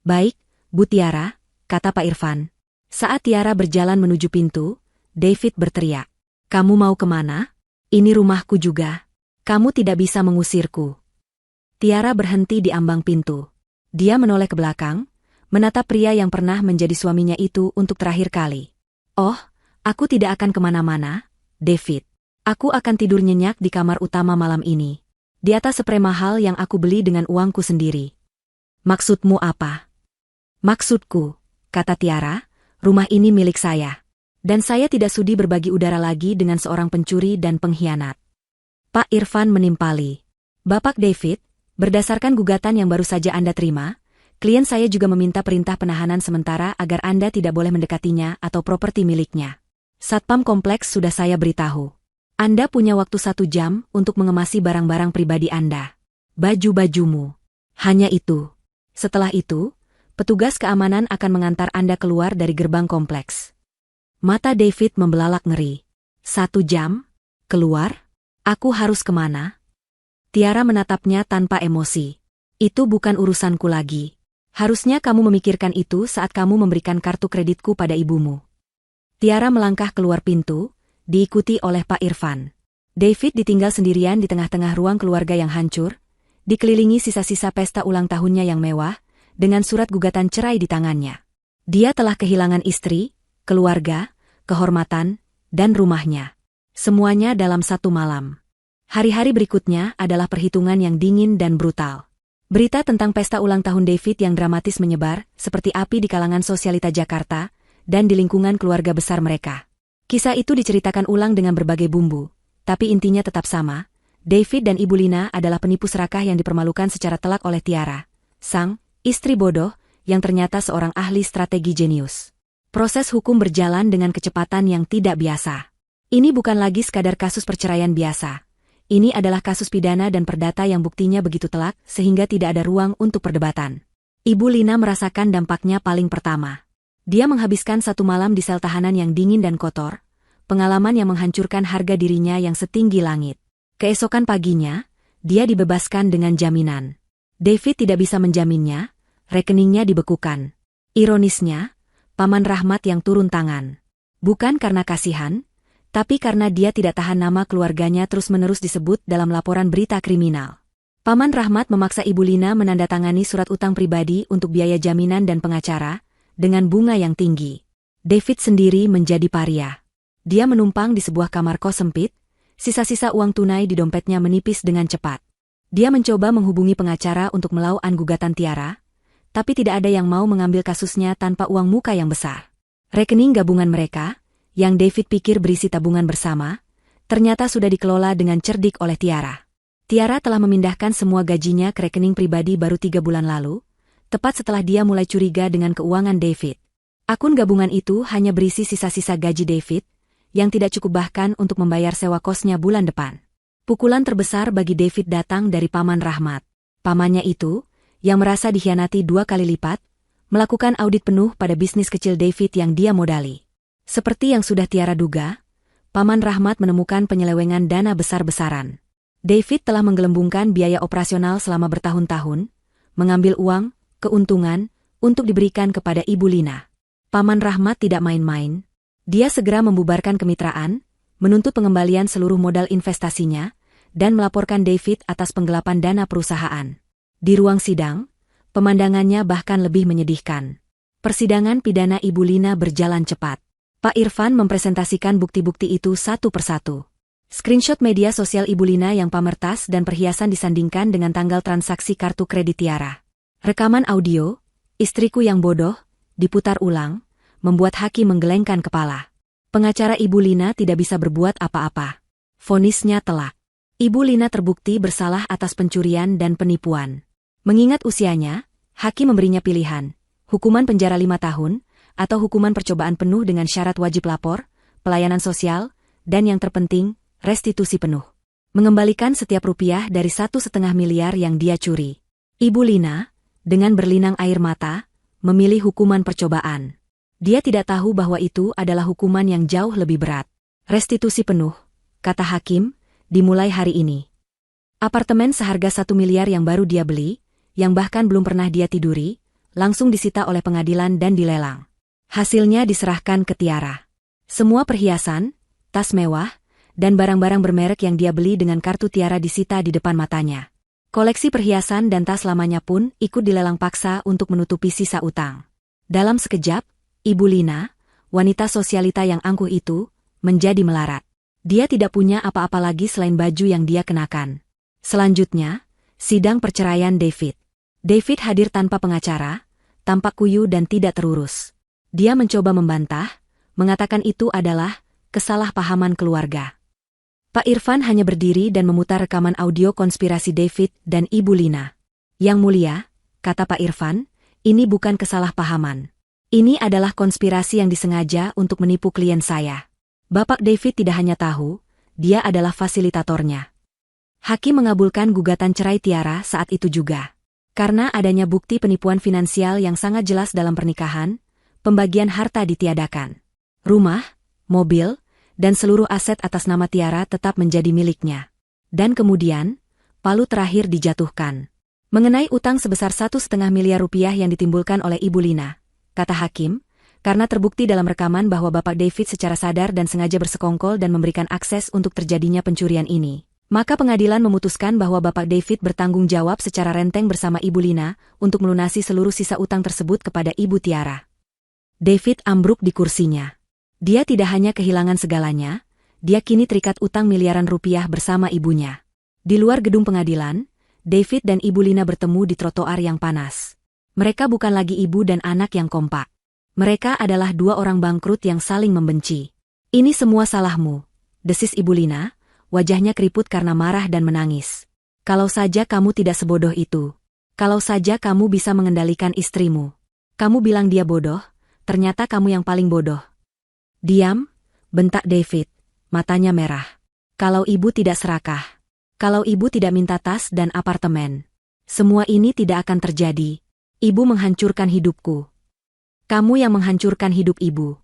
Baik, Bu Tiara, kata Pak Irfan. Saat Tiara berjalan menuju pintu, David berteriak. Kamu mau kemana? Ini rumahku juga. Kamu tidak bisa mengusirku. Tiara berhenti di ambang pintu. Dia menoleh ke belakang, menatap pria yang pernah menjadi suaminya itu untuk terakhir kali. Oh, aku tidak akan kemana-mana, David. Aku akan tidur nyenyak di kamar utama malam ini. Di atas sprei mahal yang aku beli dengan uangku sendiri. Maksudmu apa? Maksudku, kata Tiara, rumah ini milik saya. Dan saya tidak sudi berbagi udara lagi dengan seorang pencuri dan pengkhianat. Pak Irfan menimpali. Bapak David, berdasarkan gugatan yang baru saja Anda terima, klien saya juga meminta perintah penahanan sementara agar Anda tidak boleh mendekatinya atau properti miliknya. Satpam kompleks sudah saya beritahu. Anda punya waktu 1 jam untuk mengemasi barang-barang pribadi Anda. Baju-bajumu. Hanya itu. Setelah itu, petugas keamanan akan mengantar Anda keluar dari gerbang kompleks. Mata David membelalak ngeri. 1 jam? Keluar? Aku harus kemana? Tiara menatapnya tanpa emosi. Itu bukan urusanku lagi. Harusnya kamu memikirkan itu saat kamu memberikan kartu kreditku pada ibumu. Tiara melangkah keluar pintu, diikuti oleh Pak Irfan. David ditinggal sendirian di tengah-tengah ruang keluarga yang hancur, dikelilingi sisa-sisa pesta ulang tahunnya yang mewah, dengan surat gugatan cerai di tangannya. Dia telah kehilangan istri, keluarga, kehormatan, dan rumahnya. Semuanya dalam 1 malam. Hari-hari berikutnya adalah perhitungan yang dingin dan brutal. Berita tentang pesta ulang tahun David yang dramatis menyebar, seperti api di kalangan sosialita Jakarta, dan di lingkungan keluarga besar mereka. Kisah itu diceritakan ulang dengan berbagai bumbu, tapi intinya tetap sama. David dan Ibu Lina adalah penipu serakah yang dipermalukan secara telak oleh Tiara, sang istri bodoh, yang ternyata seorang ahli strategi jenius. Proses hukum berjalan dengan kecepatan yang tidak biasa. Ini bukan lagi sekadar kasus perceraian biasa. Ini adalah kasus pidana dan perdata yang buktinya begitu telak sehingga tidak ada ruang untuk perdebatan. Ibu Lina merasakan dampaknya paling pertama. Dia menghabiskan 1 malam di sel tahanan yang dingin dan kotor, pengalaman yang menghancurkan harga dirinya yang setinggi langit. Keesokan paginya, dia dibebaskan dengan jaminan. David tidak bisa menjaminnya, rekeningnya dibekukan. Ironisnya, Paman Rahmat yang turun tangan. Bukan karena kasihan, tapi karena dia tidak tahan nama keluarganya terus-menerus disebut dalam laporan berita kriminal. Paman Rahmat memaksa Ibu Lina menandatangani surat utang pribadi untuk biaya jaminan dan pengacara, dengan bunga yang tinggi. David sendiri menjadi paria. Dia menumpang di sebuah kamar kos sempit, sisa-sisa uang tunai di dompetnya menipis dengan cepat. Dia mencoba menghubungi pengacara untuk melawan gugatan Tiara, tapi tidak ada yang mau mengambil kasusnya tanpa uang muka yang besar. Rekening gabungan mereka, yang David pikir berisi tabungan bersama, ternyata sudah dikelola dengan cerdik oleh Tiara. Tiara telah memindahkan semua gajinya ke rekening pribadi baru 3 bulan lalu, tepat setelah dia mulai curiga dengan keuangan David. Akun gabungan itu hanya berisi sisa-sisa gaji David, yang tidak cukup bahkan untuk membayar sewa kosnya bulan depan. Pukulan terbesar bagi David datang dari Paman Rahmat. Pamannya itu, yang merasa dikhianati 2 kali lipat, melakukan audit penuh pada bisnis kecil David yang dia modali. Seperti yang sudah Tiara duga, Paman Rahmat menemukan penyelewengan dana besar-besaran. David telah menggelembungkan biaya operasional selama bertahun-tahun, mengambil uang, keuntungan, untuk diberikan kepada Ibu Lina. Paman Rahmat tidak main-main. Dia segera membubarkan kemitraan, menuntut pengembalian seluruh modal investasinya, dan melaporkan David atas penggelapan dana perusahaan. Di ruang sidang, pemandangannya bahkan lebih menyedihkan. Persidangan pidana Ibu Lina berjalan cepat. Pak Irfan mempresentasikan bukti-bukti itu satu persatu. Screenshot media sosial Ibu Lina yang pamer tas dan perhiasan disandingkan dengan tanggal transaksi kartu kredit Tiara. Rekaman audio, istriku yang bodoh, diputar ulang, membuat hakim menggelengkan kepala. Pengacara Ibu Lina tidak bisa berbuat apa-apa. Vonisnya telak. Ibu Lina terbukti bersalah atas pencurian dan penipuan. Mengingat usianya, hakim memberinya pilihan, hukuman penjara 5 tahun, atau hukuman percobaan penuh dengan syarat wajib lapor, pelayanan sosial, dan yang terpenting, restitusi penuh. Mengembalikan setiap rupiah dari 1,5 miliar yang dia curi. Ibu Lina, dengan berlinang air mata, memilih hukuman percobaan. Dia tidak tahu bahwa itu adalah hukuman yang jauh lebih berat. Restitusi penuh, kata hakim, dimulai hari ini. Apartemen seharga 1 miliar yang baru dia beli, yang bahkan belum pernah dia tiduri, langsung disita oleh pengadilan dan dilelang. Hasilnya diserahkan ke Tiara. Semua perhiasan, tas mewah, dan barang-barang bermerek yang dia beli dengan kartu Tiara disita di depan matanya. Koleksi perhiasan dan tas lamanya pun ikut dilelang paksa untuk menutupi sisa utang. Dalam sekejap, Ibu Lina, wanita sosialita yang angkuh itu, menjadi melarat. Dia tidak punya apa-apa lagi selain baju yang dia kenakan. Selanjutnya, sidang perceraian David. David hadir tanpa pengacara, tampak kuyu dan tidak terurus. Dia mencoba membantah, mengatakan itu adalah kesalahpahaman keluarga. Pak Irfan hanya berdiri dan memutar rekaman audio konspirasi David dan Ibu Lina. Yang mulia, kata Pak Irfan, ini bukan kesalahpahaman. Ini adalah konspirasi yang disengaja untuk menipu klien saya. Bapak David tidak hanya tahu, dia adalah fasilitatornya. Hakim mengabulkan gugatan cerai Tiara saat itu juga. Karena adanya bukti penipuan finansial yang sangat jelas dalam pernikahan, pembagian harta ditiadakan. Rumah, mobil, dan seluruh aset atas nama Tiara tetap menjadi miliknya. Dan kemudian, palu terakhir dijatuhkan. Mengenai utang sebesar 1,5 miliar rupiah yang ditimbulkan oleh Ibu Lina, kata hakim, karena terbukti dalam rekaman bahwa Bapak David secara sadar dan sengaja bersekongkol dan memberikan akses untuk terjadinya pencurian ini, maka pengadilan memutuskan bahwa Bapak David bertanggung jawab secara renteng bersama Ibu Lina untuk melunasi seluruh sisa utang tersebut kepada Ibu Tiara. David ambruk di kursinya. Dia tidak hanya kehilangan segalanya, dia kini terikat utang miliaran rupiah bersama ibunya. Di luar gedung pengadilan, David dan Ibu Lina bertemu di trotoar yang panas. Mereka bukan lagi ibu dan anak yang kompak. Mereka adalah dua orang bangkrut yang saling membenci. Ini semua salahmu, desis Ibu Lina, wajahnya keriput karena marah dan menangis. Kalau saja kamu tidak sebodoh itu. Kalau saja kamu bisa mengendalikan istrimu. Kamu bilang dia bodoh, ternyata kamu yang paling bodoh. Diam, bentak David, matanya merah. Kalau ibu tidak serakah, kalau ibu tidak minta tas dan apartemen, semua ini tidak akan terjadi. Ibu menghancurkan hidupku. Kamu yang menghancurkan hidup ibu.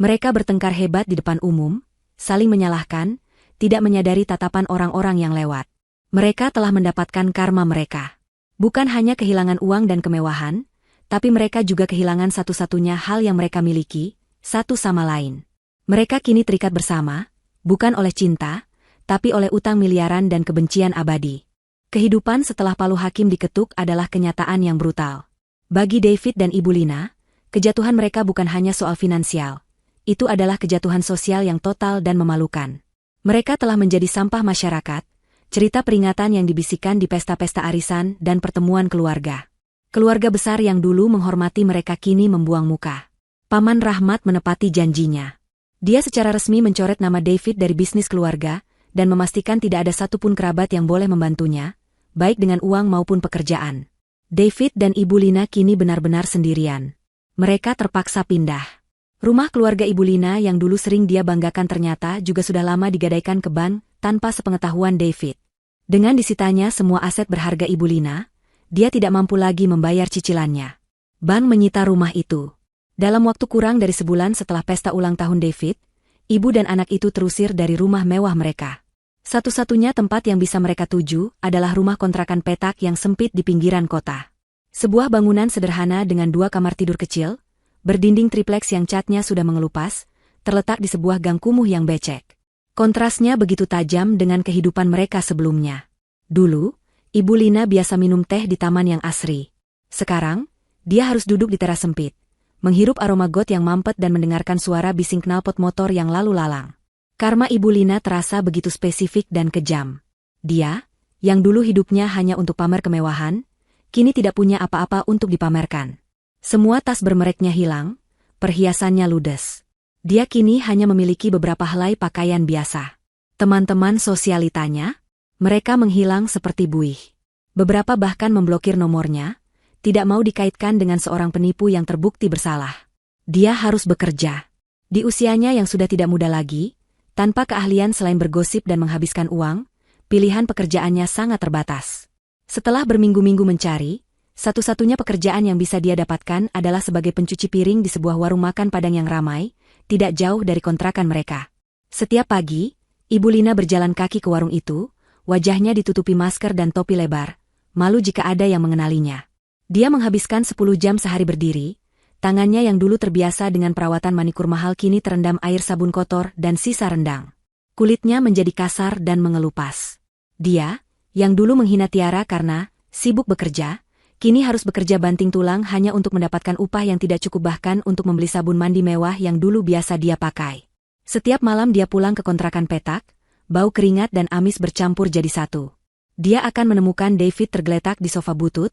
Mereka bertengkar hebat di depan umum, saling menyalahkan, tidak menyadari tatapan orang-orang yang lewat. Mereka telah mendapatkan karma mereka. Bukan hanya kehilangan uang dan kemewahan, tapi mereka juga kehilangan satu-satunya hal yang mereka miliki, satu sama lain. Mereka kini terikat bersama, bukan oleh cinta, tapi oleh utang miliaran dan kebencian abadi. Kehidupan setelah palu hakim diketuk adalah kenyataan yang brutal. Bagi David dan Ibu Lina, kejatuhan mereka bukan hanya soal finansial. Itu adalah kejatuhan sosial yang total dan memalukan. Mereka telah menjadi sampah masyarakat, cerita peringatan yang dibisikkan di pesta-pesta arisan dan pertemuan keluarga. Keluarga besar yang dulu menghormati mereka kini membuang muka. Paman Rahmat menepati janjinya. Dia secara resmi mencoret nama David dari bisnis keluarga, dan memastikan tidak ada satupun kerabat yang boleh membantunya, baik dengan uang maupun pekerjaan. David dan Ibu Lina kini benar-benar sendirian. Mereka terpaksa pindah. Rumah keluarga Ibu Lina yang dulu sering dia banggakan ternyata juga sudah lama digadaikan ke bank tanpa sepengetahuan David. Dengan disitanya semua aset berharga Ibu Lina, dia tidak mampu lagi membayar cicilannya. Bank menyita rumah itu. Dalam waktu kurang dari sebulan setelah pesta ulang tahun David, ibu dan anak itu terusir dari rumah mewah mereka. Satu-satunya tempat yang bisa mereka tuju adalah rumah kontrakan petak yang sempit di pinggiran kota. Sebuah bangunan sederhana dengan 2 kamar tidur kecil, berdinding tripleks yang catnya sudah mengelupas, terletak di sebuah gang kumuh yang becek. Kontrasnya begitu tajam dengan kehidupan mereka sebelumnya. Dulu, Ibu Lina biasa minum teh di taman yang asri. Sekarang, dia harus duduk di teras sempit, menghirup aroma got yang mampet dan mendengarkan suara bising knalpot motor yang lalu lalang. Karma Ibu Lina terasa begitu spesifik dan kejam. Dia, yang dulu hidupnya hanya untuk pamer kemewahan, kini tidak punya apa-apa untuk dipamerkan. Semua tas bermereknya hilang, perhiasannya ludes. Dia kini hanya memiliki beberapa helai pakaian biasa. Teman-teman sosialitanya, mereka menghilang seperti buih. Beberapa bahkan memblokir nomornya, tidak mau dikaitkan dengan seorang penipu yang terbukti bersalah. Dia harus bekerja. Di usianya yang sudah tidak muda lagi, tanpa keahlian selain bergosip dan menghabiskan uang, pilihan pekerjaannya sangat terbatas. Setelah berminggu-minggu mencari, satu-satunya pekerjaan yang bisa dia dapatkan adalah sebagai pencuci piring di sebuah warung makan Padang yang ramai, tidak jauh dari kontrakan mereka. Setiap pagi, Ibu Lina berjalan kaki ke warung itu, wajahnya ditutupi masker dan topi lebar, malu jika ada yang mengenalinya. Dia menghabiskan 10 jam sehari berdiri, tangannya yang dulu terbiasa dengan perawatan manikur mahal kini terendam air sabun kotor dan sisa rendang. Kulitnya menjadi kasar dan mengelupas. Dia, yang dulu menghina Tiara karena sibuk bekerja, kini harus bekerja banting tulang hanya untuk mendapatkan upah yang tidak cukup bahkan untuk membeli sabun mandi mewah yang dulu biasa dia pakai. Setiap malam dia pulang ke kontrakan petak, bau keringat dan amis bercampur jadi satu. Dia akan menemukan David tergeletak di sofa butut,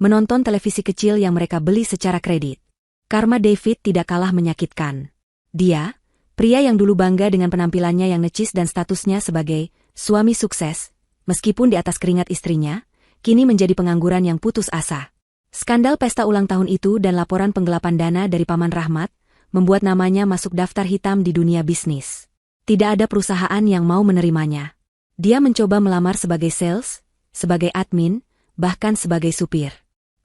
menonton televisi kecil yang mereka beli secara kredit. Karma David tidak kalah menyakitkan. Dia, pria yang dulu bangga dengan penampilannya yang necis dan statusnya sebagai suami sukses, meskipun di atas keringat istrinya, kini menjadi pengangguran yang putus asa. Skandal pesta ulang tahun itu dan laporan penggelapan dana dari Paman Rahmat membuat namanya masuk daftar hitam di dunia bisnis. Tidak ada perusahaan yang mau menerimanya. Dia mencoba melamar sebagai sales, sebagai admin, bahkan sebagai supir.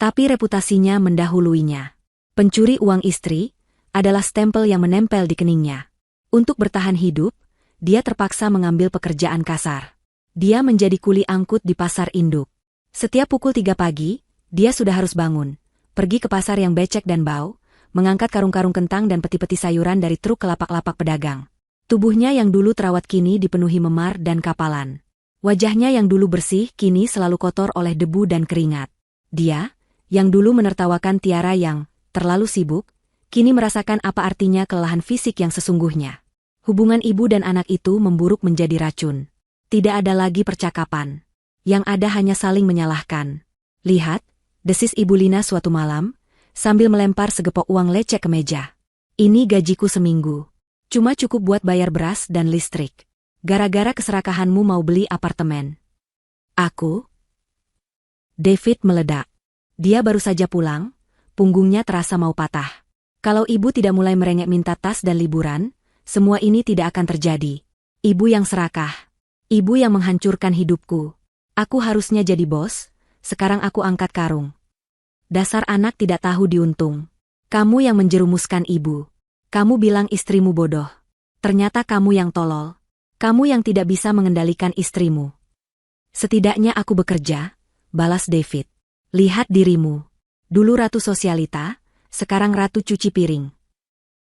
Tapi reputasinya mendahuluinya. Pencuri uang istri adalah stempel yang menempel di keningnya. Untuk bertahan hidup, dia terpaksa mengambil pekerjaan kasar. Dia menjadi kuli angkut di pasar induk. Setiap pukul 3 pagi, dia sudah harus bangun, pergi ke pasar yang becek dan bau, mengangkat karung-karung kentang dan peti-peti sayuran dari truk ke lapak-lapak pedagang. Tubuhnya yang dulu terawat kini dipenuhi memar dan kapalan. Wajahnya yang dulu bersih kini selalu kotor oleh debu dan keringat. Dia, yang dulu menertawakan Tiara yang terlalu sibuk, kini merasakan apa artinya kelelahan fisik yang sesungguhnya. Hubungan ibu dan anak itu memburuk menjadi racun. Tidak ada lagi percakapan. Yang ada hanya saling menyalahkan. Lihat, desis Ibu Lina suatu malam, sambil melempar segepok uang lecek ke meja. Ini gajiku seminggu. Cuma cukup buat bayar beras dan listrik. Gara-gara keserakahanmu mau beli apartemen. Aku? David meledak. Dia baru saja pulang, punggungnya terasa mau patah. Kalau ibu tidak mulai merengek minta tas dan liburan, semua ini tidak akan terjadi. Ibu yang serakah. Ibu yang menghancurkan hidupku. Aku harusnya jadi bos, sekarang aku angkat karung. Dasar anak tidak tahu diuntung. Kamu yang menjerumuskan ibu. Kamu bilang istrimu bodoh. Ternyata kamu yang tolol. Kamu yang tidak bisa mengendalikan istrimu. Setidaknya aku bekerja, balas David. Lihat dirimu. Dulu ratu sosialita, sekarang ratu cuci piring.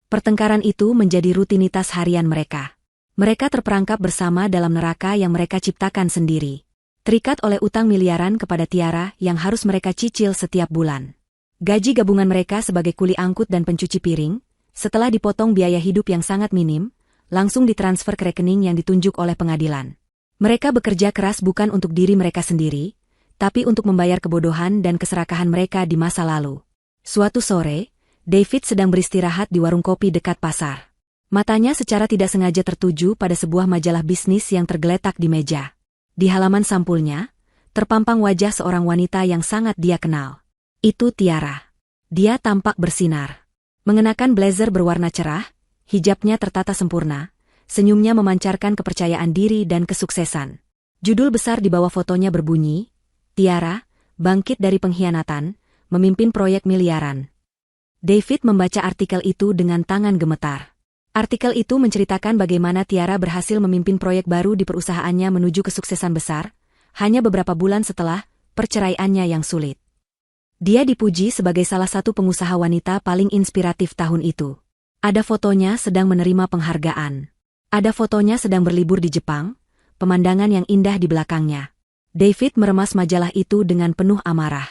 Pertengkaran itu menjadi rutinitas harian mereka. Mereka terperangkap bersama dalam neraka yang mereka ciptakan sendiri. Terikat oleh utang miliaran kepada Tiara yang harus mereka cicil setiap bulan. Gaji gabungan mereka sebagai kuli angkut dan pencuci piring, setelah dipotong biaya hidup yang sangat minim, langsung ditransfer ke rekening yang ditunjuk oleh pengadilan. Mereka bekerja keras bukan untuk diri mereka sendiri, tapi untuk membayar kebodohan dan keserakahan mereka di masa lalu. Suatu sore, David sedang beristirahat di warung kopi dekat pasar. Matanya secara tidak sengaja tertuju pada sebuah majalah bisnis yang tergeletak di meja. Di halaman sampulnya, terpampang wajah seorang wanita yang sangat dia kenal. Itu Tiara. Dia tampak bersinar. Mengenakan blazer berwarna cerah, hijabnya tertata sempurna, senyumnya memancarkan kepercayaan diri dan kesuksesan. Judul besar di bawah fotonya berbunyi, Tiara, bangkit dari pengkhianatan, memimpin proyek miliaran. David membaca artikel itu dengan tangan gemetar. Artikel itu menceritakan bagaimana Tiara berhasil memimpin proyek baru di perusahaannya menuju kesuksesan besar, hanya beberapa bulan setelah perceraiannya yang sulit. Dia dipuji sebagai salah satu pengusaha wanita paling inspiratif tahun itu. Ada fotonya sedang menerima penghargaan. Ada fotonya sedang berlibur di Jepang, pemandangan yang indah di belakangnya. David meremas majalah itu dengan penuh amarah.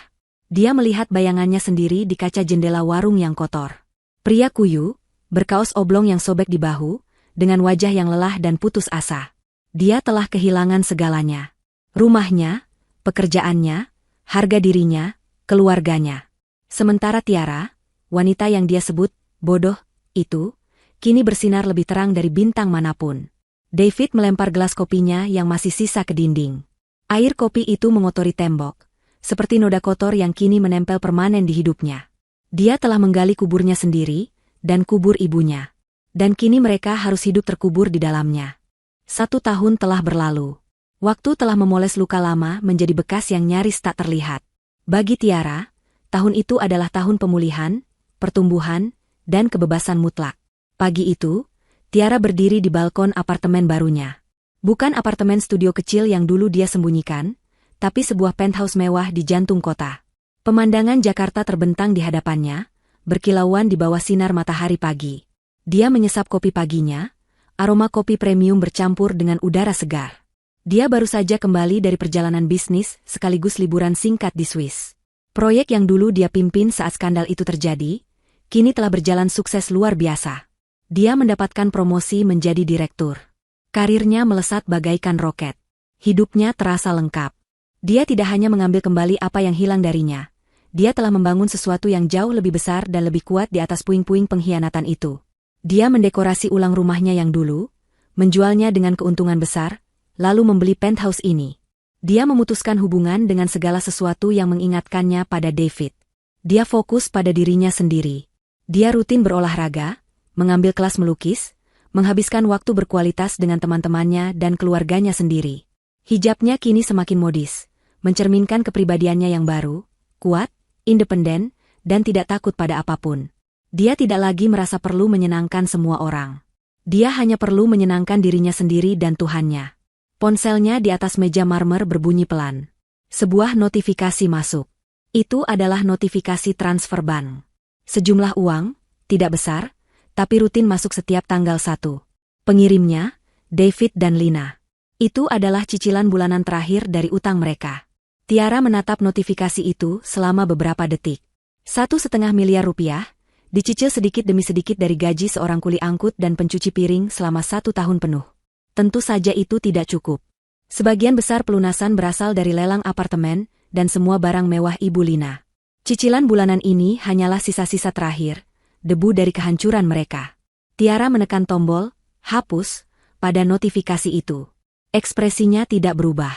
Dia melihat bayangannya sendiri di kaca jendela warung yang kotor. Pria kuyu, berkaos oblong yang sobek di bahu, dengan wajah yang lelah dan putus asa. Dia telah kehilangan segalanya. Rumahnya, pekerjaannya, harga dirinya, keluarganya. Sementara Tiara, wanita yang dia sebut bodoh, itu, kini bersinar lebih terang dari bintang manapun. David melempar gelas kopinya yang masih sisa ke dinding. Air kopi itu mengotori tembok, seperti noda kotor yang kini menempel permanen di hidupnya. Dia telah menggali kuburnya sendiri, dan kubur ibunya. Dan kini mereka harus hidup terkubur di dalamnya. 1 tahun telah berlalu. Waktu telah memoles luka lama menjadi bekas yang nyaris tak terlihat. Bagi Tiara, tahun itu adalah tahun pemulihan, pertumbuhan, dan kebebasan mutlak. Pagi itu, Tiara berdiri di balkon apartemen barunya. Bukan apartemen studio kecil yang dulu dia sembunyikan, tapi sebuah penthouse mewah di jantung kota. Pemandangan Jakarta terbentang di hadapannya, berkilauan di bawah sinar matahari pagi. Dia menyesap kopi paginya, aroma kopi premium bercampur dengan udara segar. Dia baru saja kembali dari perjalanan bisnis sekaligus liburan singkat di Swiss. Proyek yang dulu dia pimpin saat skandal itu terjadi, kini telah berjalan sukses luar biasa. Dia mendapatkan promosi menjadi direktur. Karirnya melesat bagaikan roket. Hidupnya terasa lengkap. Dia tidak hanya mengambil kembali apa yang hilang darinya. Dia telah membangun sesuatu yang jauh lebih besar dan lebih kuat di atas puing-puing pengkhianatan itu. Dia mendekorasi ulang rumahnya yang dulu, menjualnya dengan keuntungan besar, lalu membeli penthouse ini. Dia memutuskan hubungan dengan segala sesuatu yang mengingatkannya pada David. Dia fokus pada dirinya sendiri. Dia rutin berolahraga, mengambil kelas melukis, menghabiskan waktu berkualitas dengan teman-temannya dan keluarganya sendiri. Hijabnya kini semakin modis, mencerminkan kepribadiannya yang baru, kuat, independen, dan tidak takut pada apapun. Dia tidak lagi merasa perlu menyenangkan semua orang. Dia hanya perlu menyenangkan dirinya sendiri dan Tuhannya. Ponselnya di atas meja marmer berbunyi pelan. Sebuah notifikasi masuk. Itu adalah notifikasi transfer bank. Sejumlah uang, tidak besar, tapi rutin masuk setiap tanggal 1. Pengirimnya, David dan Lina. Itu adalah cicilan bulanan terakhir dari utang mereka. Tiara menatap notifikasi itu selama beberapa detik. 1,5 miliar rupiah, dicicil sedikit demi sedikit dari gaji seorang kuli angkut dan pencuci piring selama 1 tahun penuh. Tentu saja itu tidak cukup. Sebagian besar pelunasan berasal dari lelang apartemen dan semua barang mewah Ibu Lina. Cicilan bulanan ini hanyalah sisa-sisa terakhir, debu dari kehancuran mereka. Tiara menekan tombol, hapus, pada notifikasi itu. Ekspresinya tidak berubah.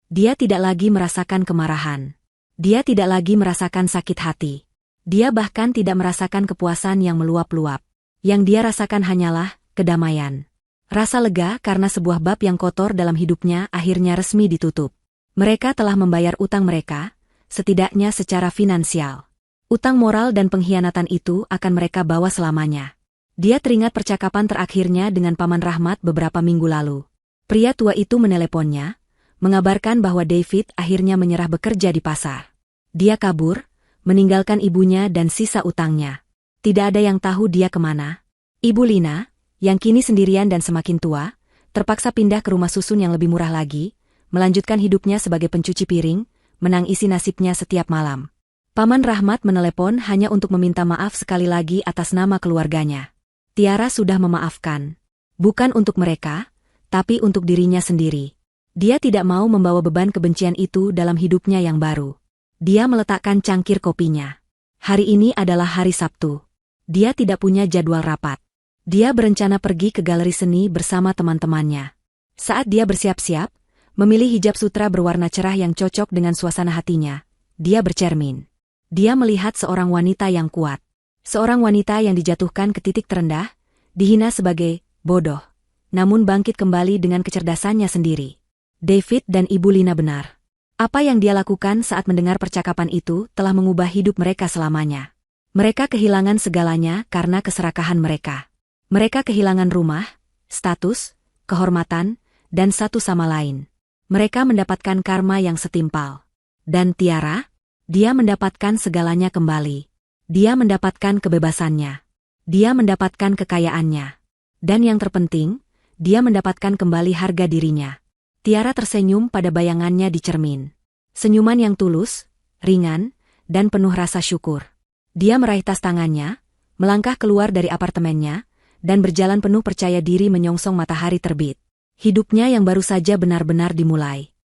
Dia tidak lagi merasakan kemarahan. Dia tidak lagi merasakan sakit hati. Dia bahkan tidak merasakan kepuasan yang meluap-luap. Yang dia rasakan hanyalah kedamaian. Rasa lega karena sebuah bab yang kotor dalam hidupnya akhirnya resmi ditutup. Mereka telah membayar utang mereka, setidaknya secara finansial. Utang moral dan pengkhianatan itu akan mereka bawa selamanya. Dia teringat percakapan terakhirnya dengan Paman Rahmat beberapa minggu lalu. Pria tua itu meneleponnya, mengabarkan bahwa David akhirnya menyerah bekerja di pasar. Dia kabur, meninggalkan ibunya dan sisa utangnya. Tidak ada yang tahu dia kemana. Ibu Lina, yang kini sendirian dan semakin tua, terpaksa pindah ke rumah susun yang lebih murah lagi, melanjutkan hidupnya sebagai pencuci piring, menangisi nasibnya setiap malam. Paman Rahmat menelepon hanya untuk meminta maaf sekali lagi atas nama keluarganya. Tiara sudah memaafkan. Bukan untuk mereka, tapi untuk dirinya sendiri. Dia tidak mau membawa beban kebencian itu dalam hidupnya yang baru. Dia meletakkan cangkir kopinya. Hari ini adalah hari Sabtu. Dia tidak punya jadwal rapat. Dia berencana pergi ke galeri seni bersama teman-temannya. Saat dia bersiap-siap, memilih hijab sutra berwarna cerah yang cocok dengan suasana hatinya, dia bercermin. Dia melihat seorang wanita yang kuat. Seorang wanita yang dijatuhkan ke titik terendah, dihina sebagai bodoh, namun bangkit kembali dengan kecerdasannya sendiri. David dan Ibu Lina benar. Apa yang dia lakukan saat mendengar percakapan itu telah mengubah hidup mereka selamanya. Mereka kehilangan segalanya karena keserakahan mereka. Mereka kehilangan rumah, status, kehormatan, dan satu sama lain. Mereka mendapatkan karma yang setimpal. Dan Tiara, dia mendapatkan segalanya kembali. Dia mendapatkan kebebasannya. Dia mendapatkan kekayaannya. Dan yang terpenting, dia mendapatkan kembali harga dirinya. Tiara tersenyum pada bayangannya di cermin. Senyuman yang tulus, ringan, dan penuh rasa syukur. Dia meraih tas tangannya, melangkah keluar dari apartemennya, dan berjalan penuh percaya diri menyongsong matahari terbit. Hidupnya yang baru saja benar-benar dimulai.